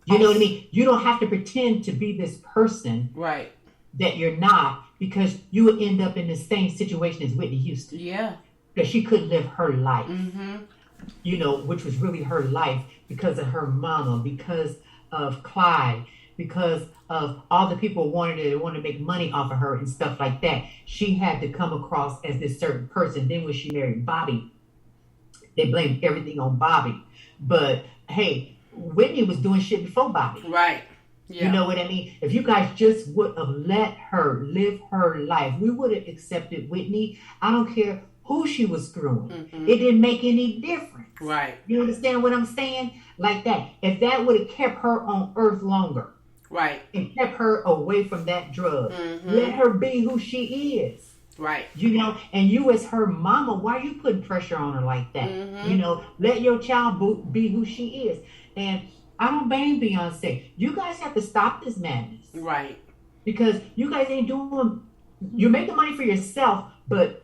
You know what I mean? You don't have to pretend to be this person. Right. That you're not, because you would end up in the same situation as Whitney Houston. Yeah. Because she couldn't live her life. Mm-hmm. Which was really her life because of her mama, because of Clyde, because of all the people wanted to make money off of her and stuff like that. She had to come across as this certain person. Then when she married Bobby, they blamed everything on Bobby. But hey, Whitney was doing shit before Bobby. Right. Yeah. You know what I mean? If you guys just would have let her live her life, we would have accepted Whitney. I don't care who she was screwing. Mm-hmm. It didn't make any difference. Right. You understand what I'm saying? Like that. If that would have kept her on earth longer. Right. And kept her away from that drug. Mm-hmm. Let her be who she is. Right. And you as her mama, why are you putting pressure on her like that? Mm-hmm. Let your child be who she is. And I don't blame Beyonce. You guys have to stop this madness. Right. Because you guys ain't you're making money for yourself, but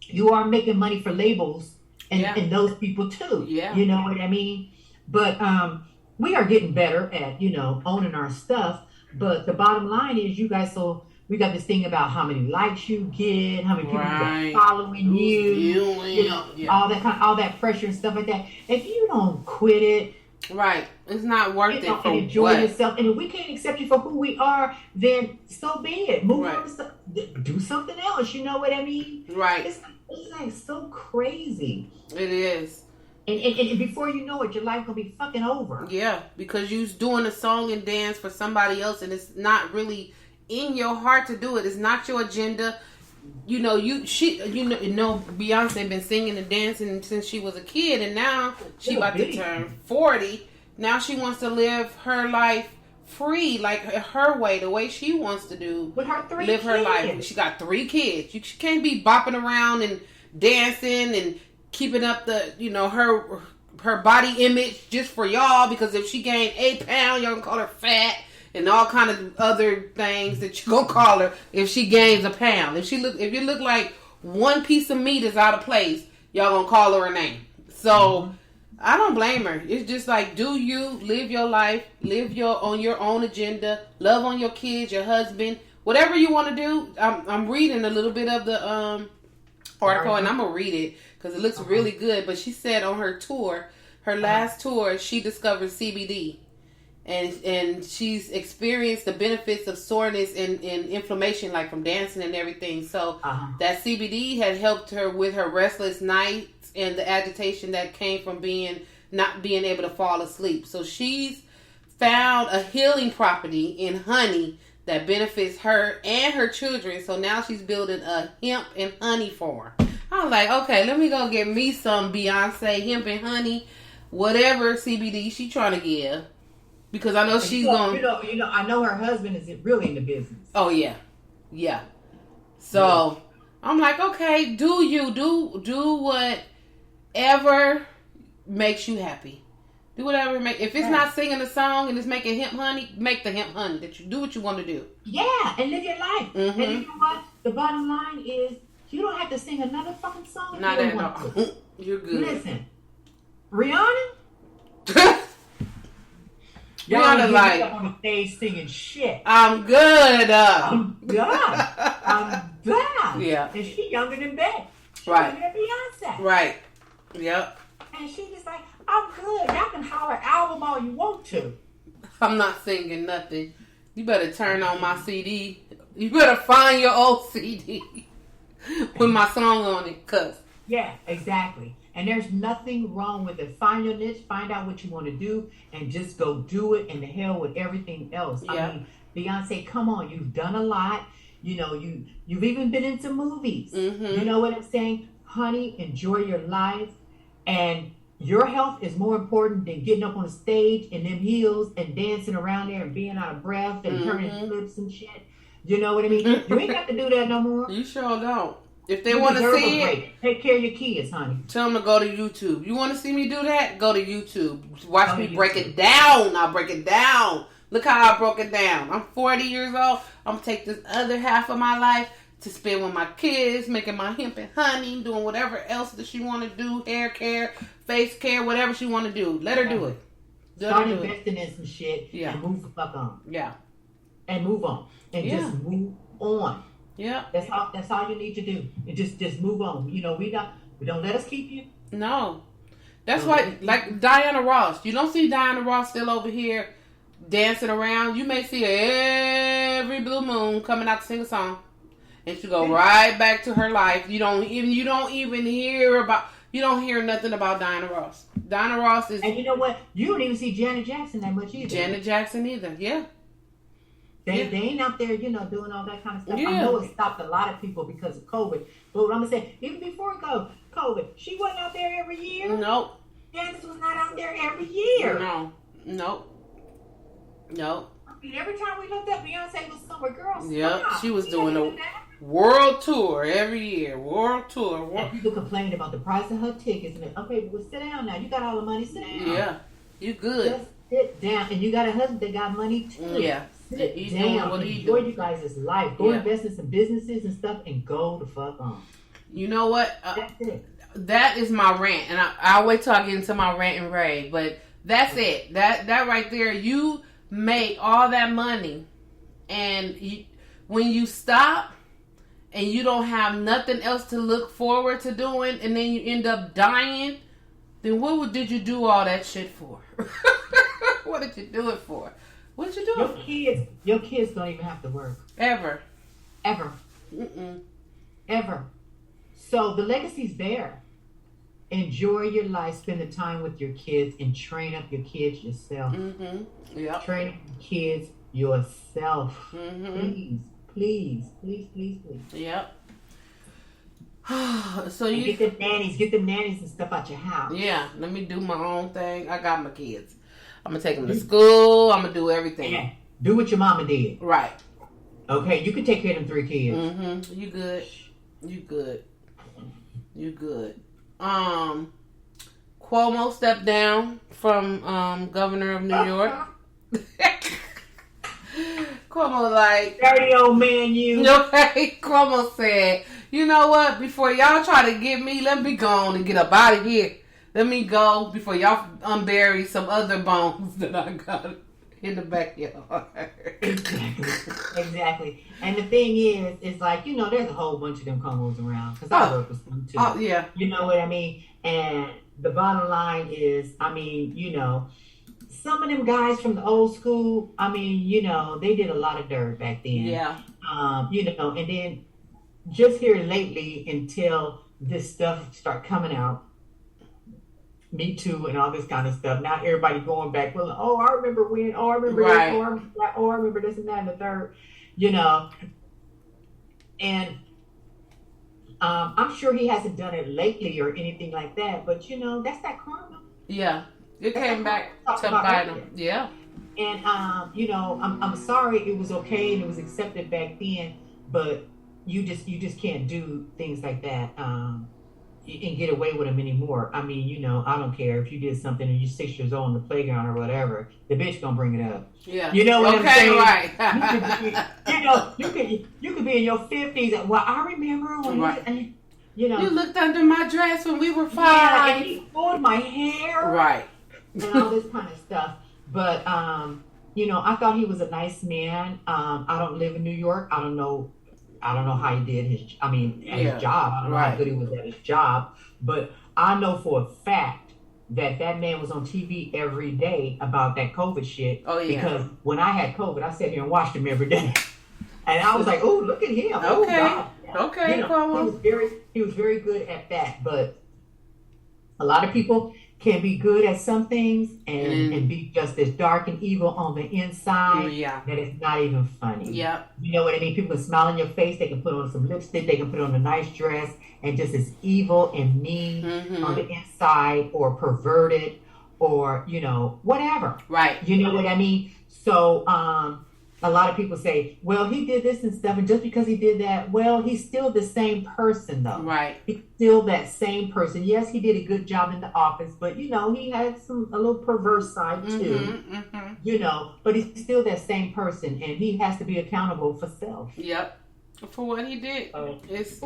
you are making money for labels and those people too. Yeah. You know what I mean? But we are getting better at, owning our stuff. But the bottom line is you guys, we got this thing about how many likes you get, how many people are following you, all that pressure and stuff like that. If you don't quit it, right, it's not worth it. And enjoy yourself. And if we can't accept you for who we are, then so be it. Move on to do something else. You know what I mean? Right. It's like so crazy. It is. And before you know it, your life gonna be fucking over. Yeah, because you're doing a song and dance for somebody else, and it's not really in your heart to do it. It's not your agenda. Beyonce been singing and dancing since she was a kid, and now she about to turn 40. Now she wants to live her life free, like her way, the way she wants to do. With her live her life. She got 3 kids. She can't be bopping around and dancing and keeping up the her body image just for y'all, because if she gained 8 pounds, y'all gonna call her fat. And all kind of other things that you gonna call her if she gains a pound. If you look like one piece of meat is out of place, y'all gonna call her a name. So I don't blame her. It's just like, do you live your life, on your own agenda, love on your kids, your husband, whatever you want to do. I'm reading a little bit of the article, and I'm gonna read it because it looks really good. But she said on her tour, her last tour, she discovered CBD. And she's experienced the benefits of soreness and inflammation, like from dancing and everything. So that CBD had helped her with her restless nights and the agitation that came from not being able to fall asleep. So she's found a healing property in honey that benefits her and her children. So now she's building a hemp and honey farm. I was like, okay, let me go get me some Beyonce hemp and honey, whatever CBD she trying to give. Because I know she's going. I know her husband is really in the business. Oh yeah, Yeah. So I'm like, okay, do whatever makes you happy. Do whatever if it's not singing a song and it's making hemp honey, make the hemp honey. That you do what you want to do. Yeah, and live your life. Mm-hmm. And you know what? The bottom line is you don't have to sing another fucking song. Not at all. You're good. Listen, Rhianna. Rhianna like up on the stage singing shit. I'm good. I'm done. I'm done. Yeah. And she younger than Beck. Right. Younger than Beyonce. Right. Yep. And she was like, I'm good. Y'all can holler album all you want to. I'm not singing nothing. You better turn on my CD. You better find your old CD with my song on it, cuz. Yeah, exactly. And there's nothing wrong with it. Find your niche, find out what you want to do, and just go do it, and the hell with everything else. Yeah. I mean, Beyonce, come on, you've done a lot. You know, you've even been into movies. Mm-hmm. You know what I'm saying? Honey, enjoy your life. And your health is more important than getting up on a stage in them heels and dancing around there and being out of breath and turning flips and shit. You know what I mean? You ain't got to do that no more. You sure don't. If they want to see it, take care of your kids, honey. Tell them to go to YouTube. You want to see me do that? Go to YouTube. Watch me break it down. I'll break it down. Look how I broke it down. I'm 40 years old. I'm going to take this other half of my life to spend with my kids, making my hemp and honey, doing whatever else that she want to do, hair care, face care, whatever she want to do. Let her do it. Start investing in some shit and move the fuck on. Yeah. And move on. And just move on. Yeah. That's all you need to do. And just move on. You know, we don't let us keep you. No. That's why, like Diana Ross. You don't see Diana Ross still over here dancing around. You may see her every blue moon coming out to sing a song. And she go right back to her life. You don't even hear nothing about Diana Ross. Diana Ross is. And you know what? You don't even see Janet Jackson that much either. Janet Jackson either. Yeah. They ain't out there, doing all that kind of stuff. Yeah. I know it stopped a lot of people because of COVID. But what I'm gonna say, even before COVID, she wasn't out there every year. Nope. Janice was not out there every year. No. Nope. I mean, every time we looked up, Beyonce was somewhere. Girl, yep. She was doing a world tour every year. World tour. And people complained about the price of her tickets. And okay, well, sit down now. You got all the money. Sit down. Yeah. You good. Just sit down. And you got a husband that got money too. Yeah. Sit down. Enjoy you guys' life. Go invest in some businesses and stuff and go the fuck on. You know what? That's it. That is my rant. And I'll wait till I get into my rant and rave. But that's it. That right there, you make all that money. And when you stop and you don't have nothing else to look forward to doing, and then you end up dying, then did you do all that shit for? What did you do it for? What did you do it for? Your kids don't even have to work. Ever. Mm-mm. Ever. So the legacy's there. Enjoy your life. Spend the time with your kids and train up your kids yourself. Mm-hmm. Yeah. Train up your kids yourself. Mm-hmm. Please. Yep. So and get the nannies and stuff out your house. Yeah, let me do my own thing. I got my kids. I'm gonna take them to school. I'm gonna do everything. Yeah. Do what your mama did. Right. Okay, you can take care of them 3 kids. Mm-hmm. You good. Cuomo stepped down from governor of New York. Cuomo like, dirty old man, you. Okay, Cuomo said, you know what? Before y'all try to get me, let me go on and get up out of here. Let me go before y'all unbury some other bones that I got in the backyard. Exactly. And the thing is, it's like, there's a whole bunch of them Cuomos around. Because I work with them too. Oh, yeah. You know what I mean? And the bottom line is, some of them guys from the old school, they did a lot of dirt back then. Yeah. And then just here lately until this stuff start coming out, Me Too and all this kind of stuff. Now everybody going back, well, I remember when, I remember this, I remember this and that and the third, And I'm sure he hasn't done it lately or anything like that, but that's that karma. Yeah. It came back to bite him. Yeah. And I'm sorry it was okay and it was accepted back then, but you just can't do things like that and get away with them anymore. I mean, I don't care if you did something and you're 6 years old on the playground or whatever, the bitch gonna bring it up. Yeah. You know what I'm saying? Right. you could be in your 50s. And, well, I remember when right. you looked under my dress when we were 5. Yeah, and he pulled my hair. Right. And all this kind of stuff. But I thought he was a nice man. I don't live in New York. I don't know how he did his job. I don't know how good he was at his job. But I know for a fact that man was on TV every day about that COVID shit. Oh, yeah. Because when I had COVID, I sat here and watched him every day. And I was like, oh, look at him. Okay. Oh, God. Okay, he was very good at that. But a lot of people can be good at some things and be just as dark and evil on the inside that it's not even funny. Yeah. You know what I mean? People can smile in your face. They can put on some lipstick. They can put on a nice dress and just as evil and mean on the inside or perverted or, whatever. Right. You know what I mean? So, a lot of people say, well, he did this and stuff, and just because he did that, well, he's still the same person, though. Right. He's still that same person. Yes, he did a good job in the office, but, he had a little perverse side, too. But he's still that same person, and he has to be accountable for self. Yep. For what he did. For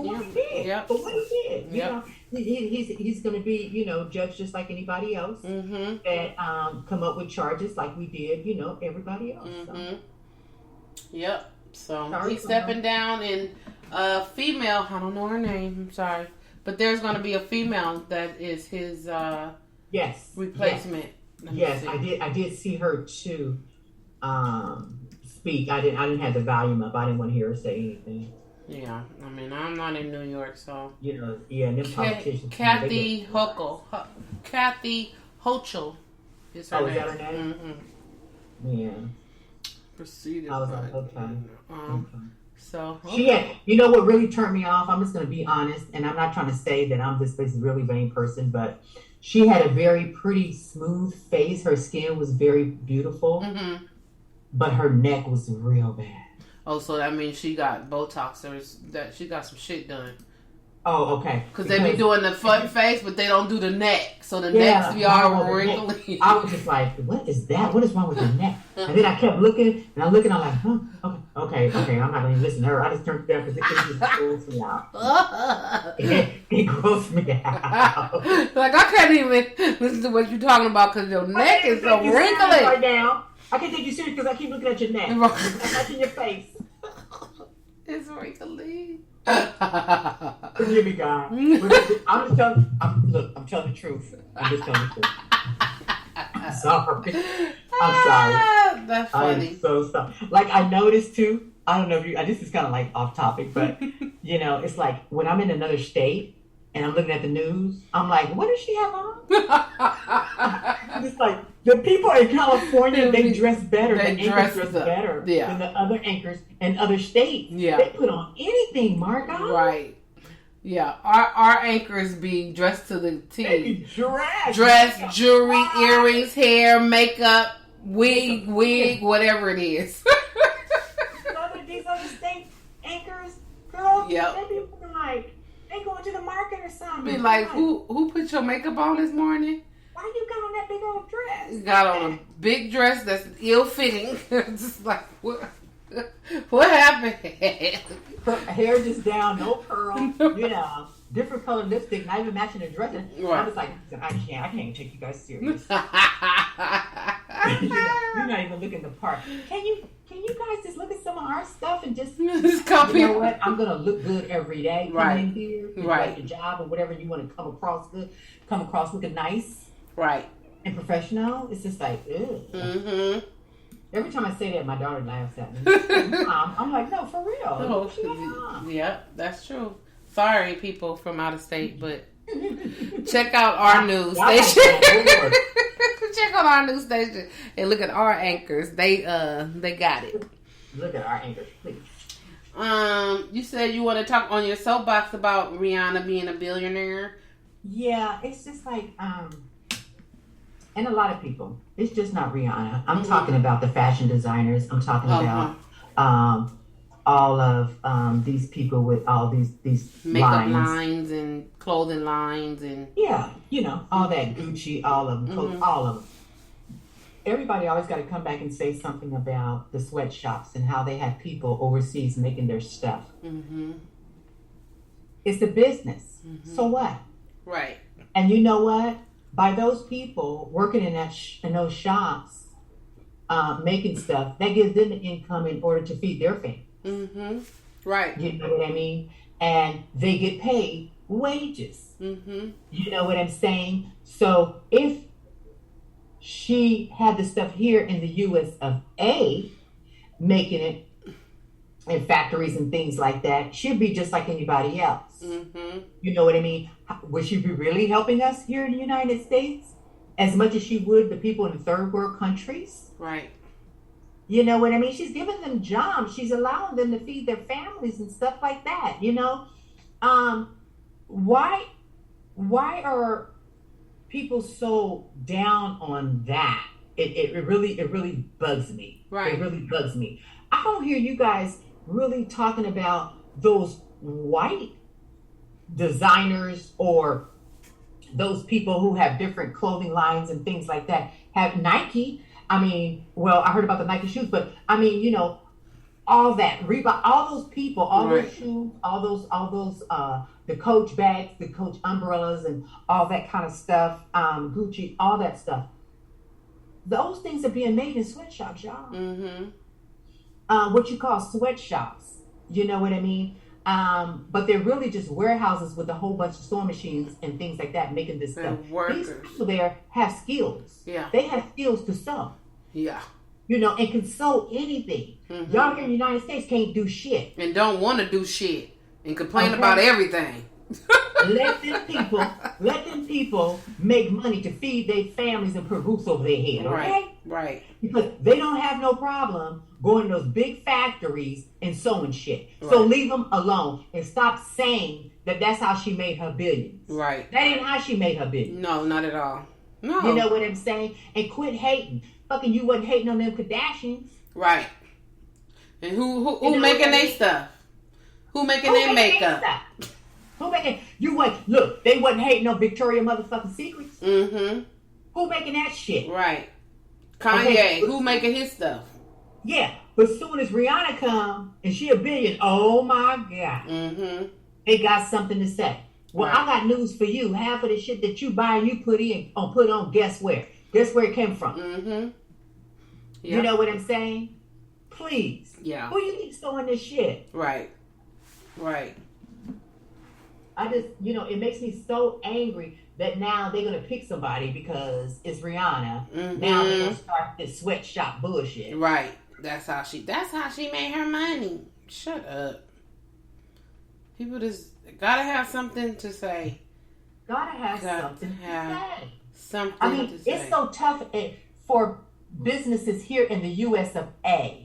what he did. Yep. For what he did. Yep. He's going to be, judged just like anybody else that come up with charges like we did, everybody else. So. Yep. So he's stepping down, and female. I don't know her name. I'm sorry, but there's going to be a female that is his replacement. Yes, I did see her too. Speak. I didn't have the volume up. I didn't want to hear her say anything. Yeah, I mean, I'm not in New York, so and them politicians. Kathy Hochul is her name. Is that her name? Mm-hmm. Yeah. Proceeded. I was like, okay. So she had, what really turned me off? I'm just going to be honest, and I'm not trying to say that I'm this really vain person, but she had a very pretty, smooth face. Her skin was very beautiful, but her neck was real bad. Oh, so that means she got Botox, or that she got some shit done. Oh, okay. Because they be doing the front face, but they don't do the neck. So the neck be all wrinkly. I was just like, what is that? What is wrong with the neck? And then I kept looking, and I'm like, huh? Okay. I'm not going to listen to her. I just turned it down because it just grossed me out. It grossed me out. Like, I can't even listen to what you're talking about because your neck is so wrinkly. Right now. I can't take you serious because I keep looking at your neck. I'm watching your face. It's wrinkly. Forgive me, God. I'm telling the truth. I'm just telling the truth. I'm sorry. That's funny. I'm so sorry. Like, I noticed too, I don't know if this is kind of like off topic, but it's like when I'm in another state and I'm looking at the news, I'm like, what does she have on? It's like, the people in California, they dress better. The anchors dress better than the other anchors in other states. Yeah. They put on anything, Margot. Right. Yeah. Our anchors be dressed to the T. They be dress, jewelry, earrings, hair, makeup, wig, whatever it is. These other state anchors, girl, yep. They be looking like they going to the market or something. Be like, who put your makeup on this morning? Why you got on that big old dress? You got on a big dress that's ill-fitting. Just like, what happened? Her hair just down, no curl, different color lipstick, not even matching the dress. Right. I was like, I can't take you guys serious. You're not even looking the part. Can you guys just look at some of our stuff and just come here? You know what? I'm gonna look good every day. Right. Come in here, right. Your job or whatever you want to come across looking nice. Right. And professional. It's just like, ew. Mm-hmm. Every time I say that, my daughter laughs at me. I'm like, no, for real. Yeah, that's true. Sorry, people from out of state, but check out our news station. Check out our news station and look at our anchors. They got it. Look at our anchors, please. You said you want to talk on your soapbox about Rhianna being a billionaire. Yeah, it's just like and a lot of people. It's just not Rhianna. I'm talking about the fashion designers. I'm talking about all of these people with all these Makeup lines. lines and clothing lines and Yeah, all that Gucci, all of them, all of them. Everybody always got to come back and say something about the sweatshops and how they have people overseas making their stuff. Mm-hmm. It's a business. Mm-hmm. So what? Right. And you know what? By those people working in those shops, making stuff, that gives them the income in order to feed their family. Mm-hmm. Right. You know what I mean? And they get paid wages. Mm-hmm. You know what I'm saying? So if she had the stuff here in the US of A, making it in factories and things like that, she'd be just like anybody else. Mm-hmm. You know what I mean? Would she be really helping us here in the United States as much as she would the people in the third world countries? Right. You know what I mean? She's giving them jobs. She's allowing them to feed their families and stuff like that. Why are people so down on that? It really bugs me. Right. It really bugs me. I don't hear you guys really talking about those white designers or those people who have different clothing lines and things like that. Have Nike. I mean, well, I heard about the Nike shoes, but I mean, all that Reebok, all those people, all right. those shoes, all those the Coach bags, the Coach umbrellas, and all that kind of stuff, Gucci, all that stuff. Those things are being made in sweatshops, y'all. Mm-hmm. What you call sweatshops. You know what I mean? But they're really just warehouses with a whole bunch of sewing machines and things like that making this stuff. These people there have skills. Yeah. They have skills to sew. Yeah. And can sew anything. Mm-hmm. Y'all here in the United States can't do shit. And don't want to do shit. And complain about everything. Let them people make money to feed their families and put roofs over their head, okay? Right. Because they don't have no problem going to those big factories and sewing shit. Right. So leave them alone and stop saying that that's how she made her billions. Right. That ain't how she made her billions. No, not at all. No. You know what I'm saying? And quit hating. Fucking you wasn't hating on them Kardashians. Right. And who making their stuff? Who making their makeup? Who making look, they wasn't hating on Victoria motherfucking Secrets. Mm-hmm. Who making that shit? Right. Kanye, who making his stuff? Yeah, but soon as Rhianna come and she a billion, oh my God. Mm-hmm. They got something to say. Well, right. I got news for you. Half of the shit that you buy and you put on, guess where? Guess where it came from? Mm-hmm. Yep. You know what I'm saying? Please. Yeah. Who you think sewing this shit? Right. Right. I just, it makes me so angry that now they're going to pick somebody because it's Rhianna. Mm-hmm. Now they're going to start this sweatshop bullshit. Right. That's how she made her money. Shut up. People just gotta have something to say. Gotta have something to say. Something to say. It's so tough for businesses here in the US of A.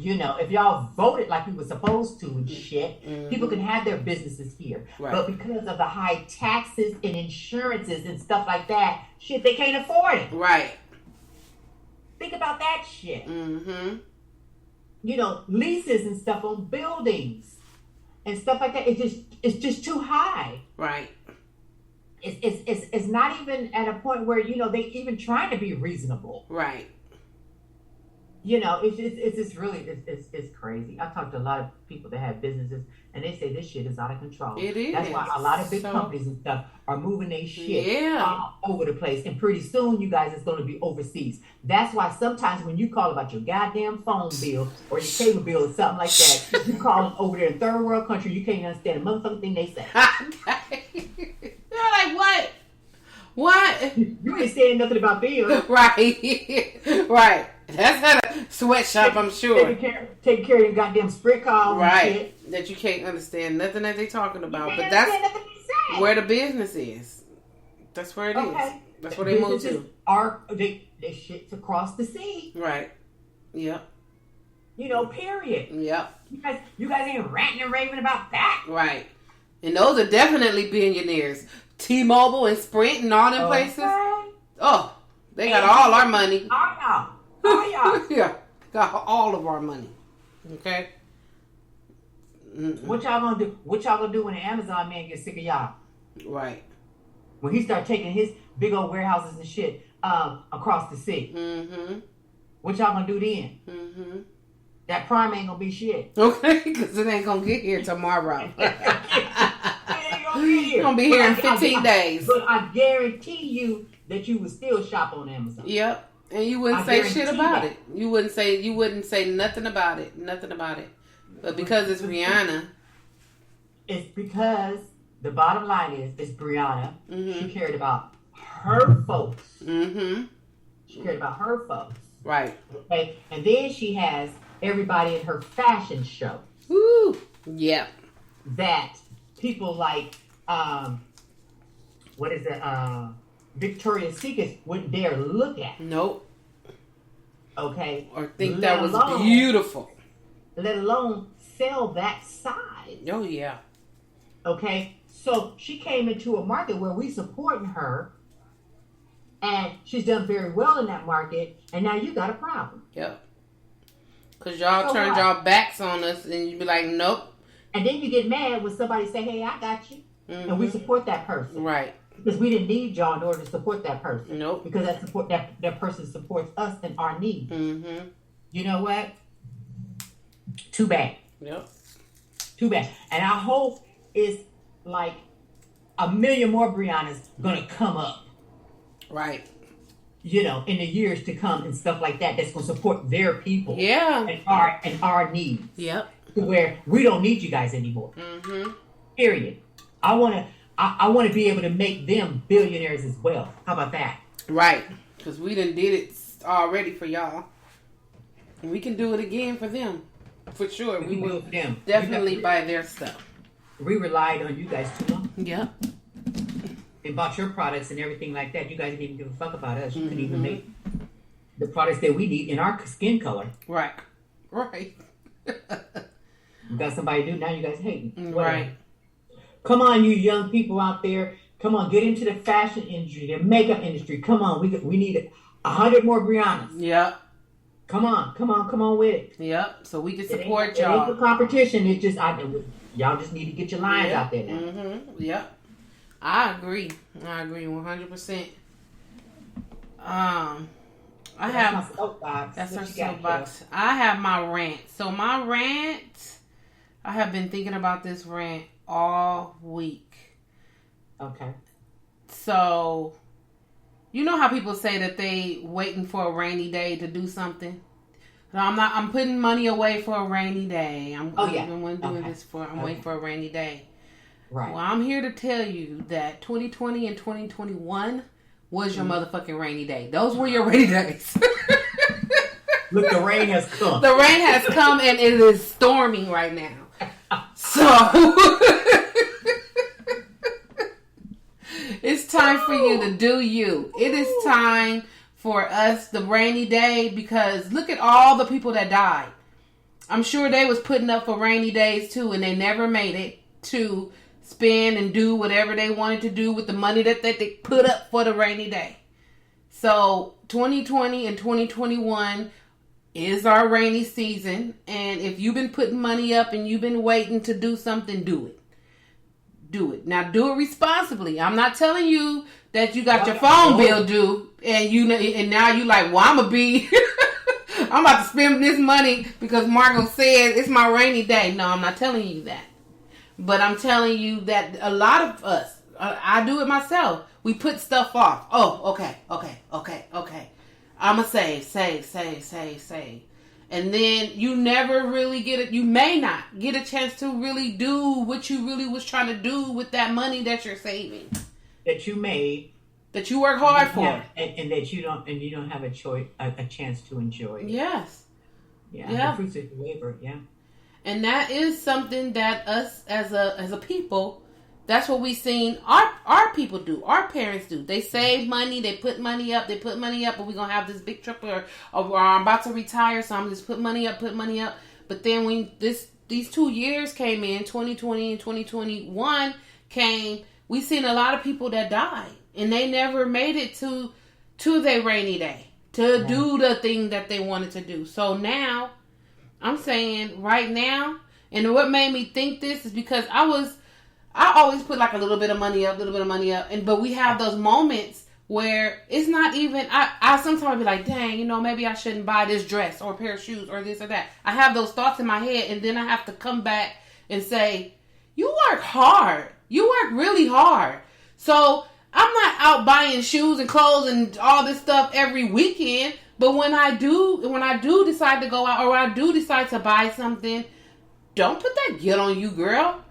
If y'all voted like we were supposed to and shit, people can have their businesses here. Right. But because of the high taxes and insurances and stuff like that, shit, they can't afford it. Right. Think about that shit. Mm-hmm. Leases and stuff on buildings and stuff like that. It's just too high. Right. It's not even at a point where they even trying to be reasonable. Right. It's just really it's crazy. I talked to a lot of people that have businesses and they say this shit is out of control. It is. That's why a lot of big companies and stuff are moving their shit all over the place. And pretty soon you guys is going to be overseas. That's why sometimes when you call about your goddamn phone bill or your cable bill or something like that, you calling over there in third world country, you can't understand a motherfucking thing they say. They're like, what? What? You ain't saying nothing about bills. Right. Right. That's not a sweatshop, I'm sure. Taking care of your goddamn Sprint calls right. and shit. That you can't understand nothing that they're talking about. But that's where the business is. That's where it is. That's where they move to. They shit's across the sea. Right. Yep. Period. Yep. You guys ain't ranting and raving about that. Right. And those are definitely billionaires. T-Mobile and Sprint and all them places. Oh, they got all our money. All y'all. Yeah. Got all of our money. Okay? What y'all gonna do? What y'all gonna do when the Amazon man gets sick of y'all? Right. When he start taking his big old warehouses and shit across the sea. Mm-hmm. What y'all gonna do then? Mm-hmm. That Prime ain't gonna be shit. Okay, because it ain't gonna get here tomorrow. It ain't gonna be here. It's gonna be here in 15 days. But I guarantee you that you would still shop on Amazon. Yep. And you wouldn't say shit about it. You wouldn't say nothing about it. Nothing about it. But because it's Rhianna. It's because the bottom line is it's Rhianna. Mm-hmm. She cared about her folks. Mm-hmm. She cared about her folks. Right. Okay. And then she has everybody in her fashion show. Woo. Yeah. That people like what is it? Victoria's Secret wouldn't dare look at. Nope. Okay. Or think that was beautiful. Let alone sell that size. Oh, yeah. Okay. So she came into a market where we supporting her. And she's done very well in that market. And now you got a problem. Yep. Because y'all turned y'all backs on us and you be like, nope. And then you get mad when somebody say, hey, I got you. Mm-hmm. And we support that person. Right. Because we didn't need y'all in order to support that person. Nope. Because that person supports us and our needs. Mm-hmm. You know what? Too bad. Yep. Too bad. And I hope it's like a million more Briannas gonna come up. Right. You know, in the years to come and stuff like that. That's gonna support their people. Yeah. And our needs. Yep. To where we don't need you guys anymore. Mm-hmm. Period. I want to be able to make them billionaires as well. How about that? Right. Because we done did it already for y'all. And we can do it again for them. For sure. We will definitely buy their stuff. We relied on you guys too long. Yep. And bought your products and everything like that. You guys didn't even give a fuck about us. You couldn't even make the products that we need in our skin color. Right. Right. You got somebody new, now you guys hating. Right. Come on, you young people out there. Come on, get into the fashion industry, the makeup industry. Come on, we need 100 more Briannas. Yep. Come on with it. Yep. So we can support y'all. It ain't the competition. It's just y'all just need to get your lines out there now. Mm-hmm. Yep. I agree 100%. That's my soapbox. That's our soapbox. I have my rant. So my rant, I have been thinking about this rant all week. Okay. So, you know how people say that they waiting for a rainy day to do something? No, I'm putting money away for a rainy day. I'm waiting for a rainy day. Right. Well, I'm here to tell you that 2020 and 2021 was your motherfucking rainy day. Those were your rainy days. Look, the rain has come. The rain has come and it is storming right now. So it's time for you to do you. It is time for us, the rainy day, because look at all the people that died. I'm sure they was putting up for rainy days too, and they never made it to spend and do whatever they wanted to do with the money that they put up for the rainy day. So 2020 and 2021 is our rainy season, and if you've been putting money up and you've been waiting to do something, do it. Do it. Now do it responsibly. I'm not telling you that you got your phone bill due and now you like, well, I'm about to spend this money because Margot said it's my rainy day. No, I'm not telling you that. But I'm telling you that a lot of us, I do it myself. We put stuff off. Oh, okay. I'ma save. And then you never really get it. You may not get a chance to really do what you really was trying to do with that money that you're saving. That you made. That you work hard for. And that you don't have a chance to enjoy. Yes. Yeah. The fruits of your labor, yeah. And that is something that us as a people, that's what we seen our people do. Our parents do. They save money. They put money up. But we're going to have this big trip or I'm about to retire. So I'm just put money up. But then when these 2 years came in, 2020 and 2021 came, we seen a lot of people that died. And they never made it to their rainy day to do the thing that they wanted to do. So now, I'm saying right now, And what made me think this is because I always put like a little bit of money up, but we have those moments where it's not even, I sometimes be like, dang, maybe I shouldn't buy this dress or a pair of shoes or this or that. I have those thoughts in my head, and then I have to come back and say, you work hard. You work really hard. So I'm not out buying shoes and clothes and all this stuff every weekend. But when I do decide to go out, or I do decide to buy something, don't put that guilt on you, girl.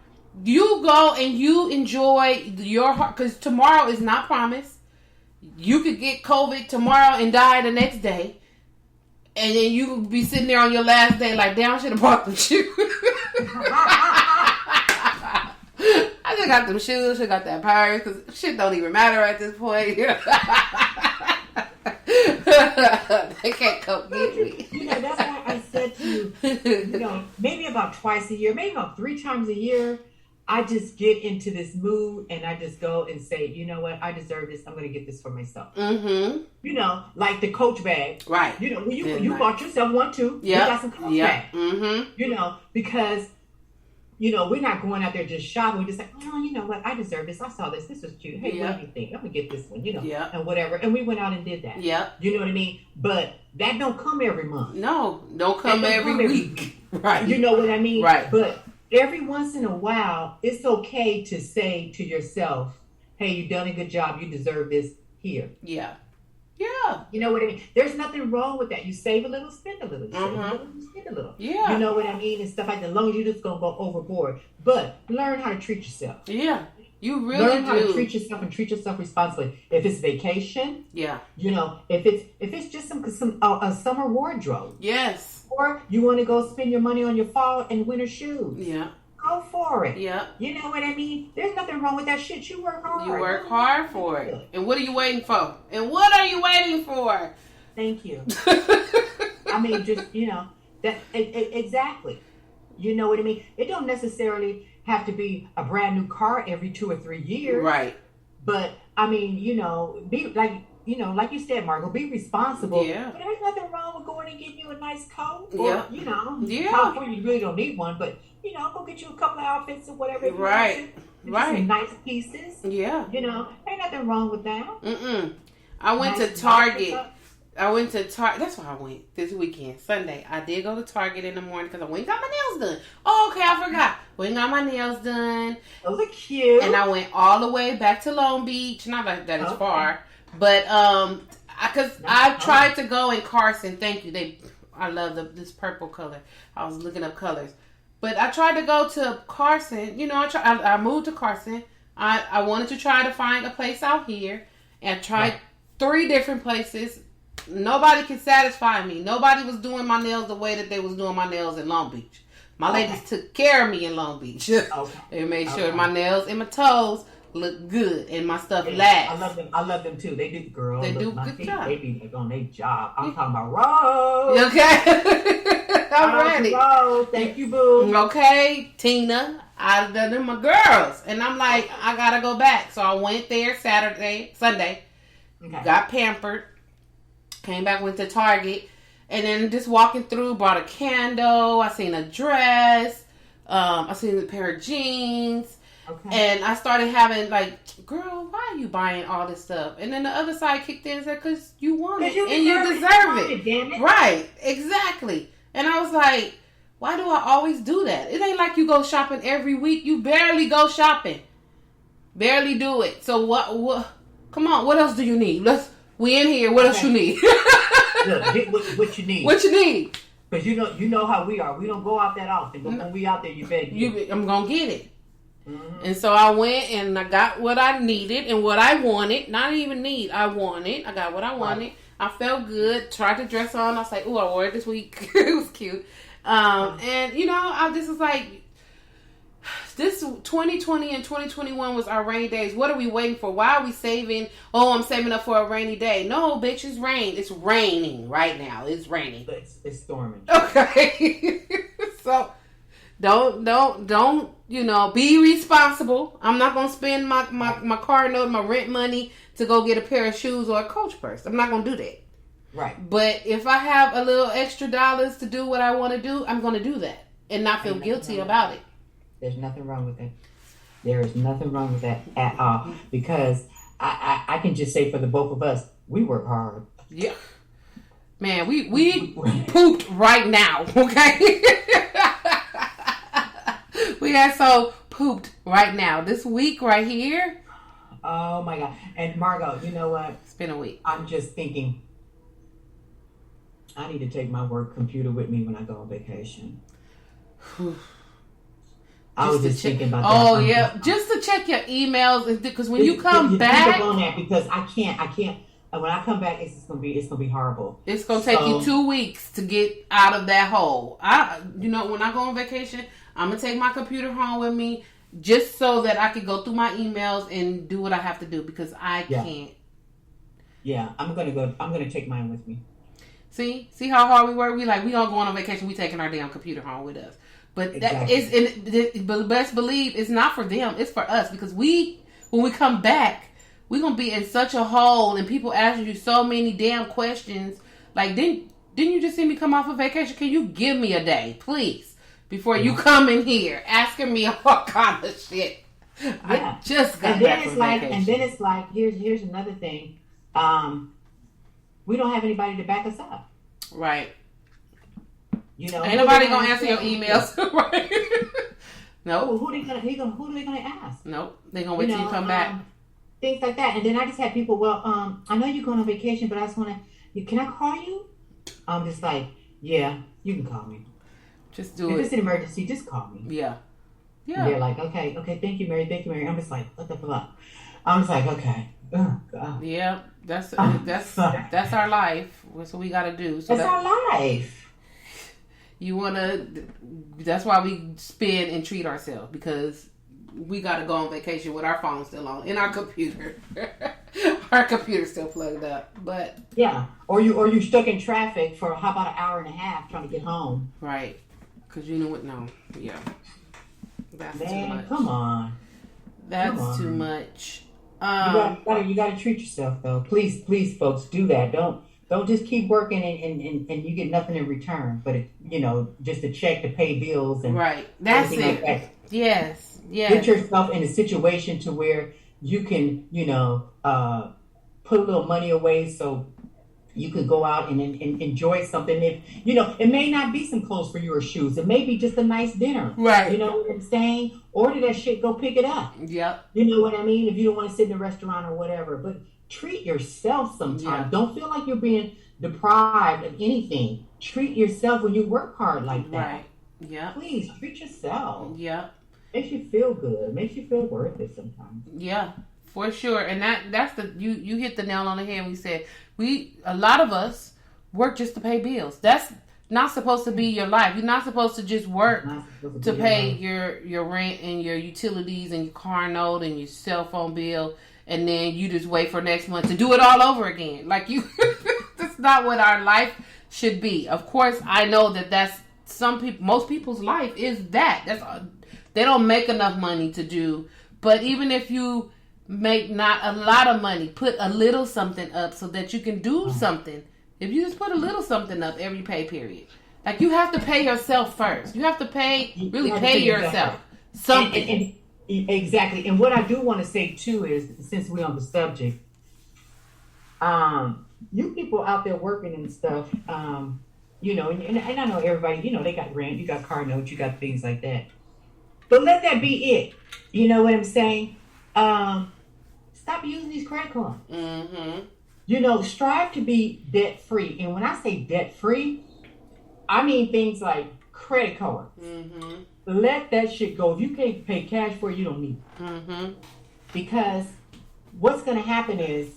You go and you enjoy your heart, because tomorrow is not promised. You could get COVID tomorrow and die the next day. And then you could be sitting there on your last day like, damn, I should have bought them shoes. I just got them shoes, should got that purse, because shit don't even matter at this point. They can't come get me. That's why I said to you, maybe about twice a year, maybe about 3 times a year, I just get into this mood and I just go and say, you know what, I deserve this. I'm going to get this for myself. Mm-hmm. Like the Coach bag. Right. You bought yourself one too. Yeah. You got some Coach bag. Mm-hmm. Because, we're not going out there just shopping. We're just like, oh, you know what, I deserve this. I saw this. This was cute. Hey, what do you think? I'm going to get this one, and whatever. And we went out and did that. Yeah. You know what I mean? But that don't come every month. No, don't come every week. Right. You know what I mean? Right. But every once in a while, it's okay to say to yourself, hey, you've done a good job. You deserve this here. Yeah. Yeah. You know what I mean? There's nothing wrong with that. You save a little, spend a little. You save a little, you spend a little. Yeah. You know what I mean? And stuff like that. As long as you're just going to go overboard. But learn how to treat yourself. Yeah. You really learn how to treat yourself and treat yourself responsibly. If it's vacation. Yeah. If it's just a summer wardrobe. Yes. Or you want to go spend your money on your fall and winter shoes. Yeah. Go for it. Yeah. You know what I mean? There's nothing wrong with that shit. You work hard. You work hard for it. And what are you waiting for? And what are you waiting for? Thank you. I mean, just, that exactly. You know what I mean? It don't necessarily have to be a brand new car every 2 or 3 years. Right. But, I mean, be like, like you said, Margot, be responsible. Yeah. But there's nothing wrong with going and getting you a nice coat. Yeah. Or, Yeah. California, you really don't need one, but, go get you a couple of outfits or whatever. Right. Right. Some nice pieces. Yeah. Ain't nothing wrong with that. I went to Target. That's why I went this weekend, Sunday. I did go to Target in the morning because I went and got my nails done. Oh, okay, I forgot. Went and got my nails done. Those are cute. And I went all the way back to Long Beach. Not like that is far. But, because I tried to go in Carson. Thank you. I love this purple color. I was looking up colors. But I tried to go to Carson. I moved to Carson. I wanted to try to find a place out here. And I tried 3 different places. Nobody could satisfy me. Nobody was doing my nails the way that they was doing my nails in Long Beach. My ladies took care of me in Long Beach. They made sure my nails and my toes look good and my stuff lasts. I love them too. They do, girl. They do a good job. They be on their job. I'm talking about Rose. Okay. I'm ready. Rose. Thank you, boo. Okay, Tina. They're my girls. And I'm like, I gotta go back. So I went there Sunday. Okay. Got pampered. Came back, went to Target. And then just walking through, bought a candle. I seen a dress. I seen a pair of jeans. Okay. And I started having girl, why are you buying all this stuff? And then the other side kicked in and said, because you want it and you deserve it. Damn it. Right, exactly. And I was like, why do I always do that? It ain't like you go shopping every week. You barely go shopping. Barely do it. So what come on, what else do you need? We in here. What else you need? Look, get what you need. What you need? Because you know how we are. We don't go out that often. But when we out there, you better get it. I'm going to get it. Mm-hmm. And so I went and I got what I needed and what I wanted. Not even need. I wanted. I got what I wanted. Right. I felt good. Tried to dress on. I was like, I wore it this week. It was cute. And, I just was like, this 2020 and 2021 was our rainy days. What are we waiting for? Why are we saving? Oh, I'm saving up for a rainy day. No, bitch, it's rain. It's raining right now. It's raining. It's storming. Okay. So don't, be responsible. I'm not going to spend my car note, my rent money to go get a pair of shoes or a Coach purse. I'm not going to do that. Right. But if I have a little extra dollars to do what I want to do, I'm going to do that. and not feel guilty about it. There's nothing wrong with it. There is nothing wrong with that at all. Because I can just say for the both of us, we work hard. Yeah. Man, we pooped right now, okay? We are so pooped right now. This week right here. Oh my God. And Margot, you know what? It's been a week. I'm just thinking, I need to take my work computer with me when I go on vacation. I was just thinking about that. Oh yeah, just to check your emails, because when you come back, on that because I can't. When I come back, it's gonna be horrible. It's gonna take you 2 weeks to get out of that hole. When I go on vacation, I'm gonna take my computer home with me just so that I can go through my emails and do what I have to do because I can't. Yeah, I'm gonna take mine with me. See how hard we work. We don't go on vacation. We taking our damn computer home with us. But exactly. But best believe it's not for them. It's for us because when we come back, we're gonna be in such a hole, and people asking you so many damn questions. Like, didn't you just see me come off of vacation? Can you give me a day, please, before you come in here asking me all kind of shit? Yeah. I just got back from vacation. And then it's like, here's another thing. We don't have anybody to back us up. Right. You know, ain't nobody gonna answer your emails, right? No. Who are they gonna ask? Nope. They gonna wait till you come back. Things like that. And then I just had people, I know you're going on vacation, but I just want to, can I call you? I'm just like, yeah, you can call me. Just do it. If it's an emergency, just call me. Yeah. Yeah. And they're like, okay, thank you, Mary. I'm just like, what the fuck? I'm just like, okay. Oh, God. Yeah, that's our life. That's what we got to do. So that's our life. That's why we spend and treat ourselves, because we got to go on vacation with our phone still on in our computer. Our computer's still plugged up, but yeah, or you stuck in traffic for how about an hour and a half trying to get home? Right, because you know what? No, yeah, that's too much. Come on, that's too much. You got to treat yourself though. Please, folks, do that. Don't just keep working and you get nothing in return, but just a check to pay bills and right. That's it. Like that. Yes. Get yourself in a situation to where you can, put a little money away so you can go out and enjoy something. If it may not be some clothes for you or shoes. It may be just a nice dinner. Right. You know what I'm saying? Order that shit, go pick it up. Yep. You know what I mean? If you don't want to sit in a restaurant or whatever. But treat yourself sometimes. Yeah. Don't feel like you're being deprived of anything. Treat yourself when you work hard like that. Right. Yeah. Please treat yourself. Yeah. Makes you feel good. Makes you feel worth it sometimes. Yeah, for sure. And that's you hit the nail on the head when you said a lot of us work just to pay bills. That's not supposed to be your life. You're not supposed to just work to pay your rent and your utilities and your car note and your cell phone bill, and then you just wait for next month to do it all over again. Like that's not what our life should be. Of course, I know that's most people's life is that. They don't make enough money to do. But even if you make not a lot of money, put a little something up so that you can do something. If you just put a little something up every pay period. Like, you have to pay yourself first. You have to pay yourself something. Exactly. And what I do want to say, too, is, since we're on the subject, you people out there working and stuff, and I know everybody, they got rent, you got car notes, you got things like that. But let that be it. You know what I'm saying? Stop using these credit cards. Mm-hmm. Strive to be debt free. And when I say debt free, I mean things like credit cards. Mm-hmm. Let that shit go. If you can't pay cash for it, you don't need it. Mm-hmm. Because what's going to happen is,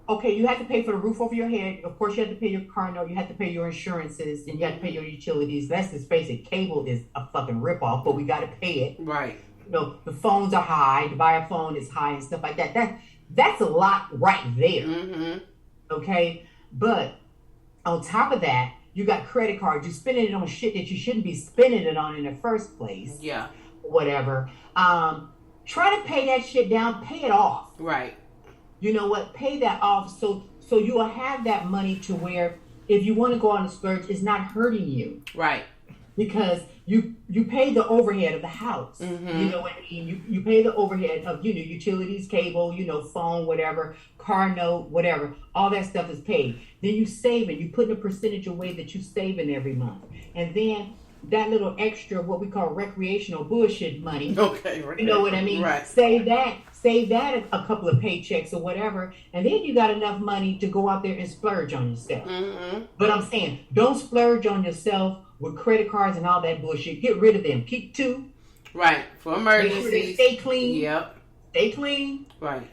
okay, you have to pay for the roof over your head. Of course, you have to pay your car note. You have to pay your insurances, and you have to pay your utilities. Let's just face it, cable is a fucking ripoff, but we got to pay it. Right. The phones are high. To buy a phone is high and stuff like that. That's a lot right there. Mm-hmm. Okay? But on top of that, you got credit cards. You're spending it on shit that you shouldn't be spending it on in the first place. Yeah. Whatever. Try to pay that shit down. Pay it off. Right. You know what? Pay that off so you will have that money to where if you want to go on a splurge, it's not hurting you. Right. because you pay the overhead of the house. Mm-hmm. You know what I mean? You pay the overhead of, utilities, cable, phone, whatever, car note, whatever. All that stuff is paid. Then you save it. You put in a percentage away that you save in every month. And then that little extra, what we call recreational bullshit money. Okay. Right. You know what I mean? Right. Save that a couple of paychecks or whatever. And then you got enough money to go out there and splurge on yourself. Mm-hmm. But I'm saying, don't splurge on yourself with credit cards and all that bullshit. Get rid of them. Keep 2. Right. For emergencies. Make sure they stay clean. Yep. Stay clean. Right.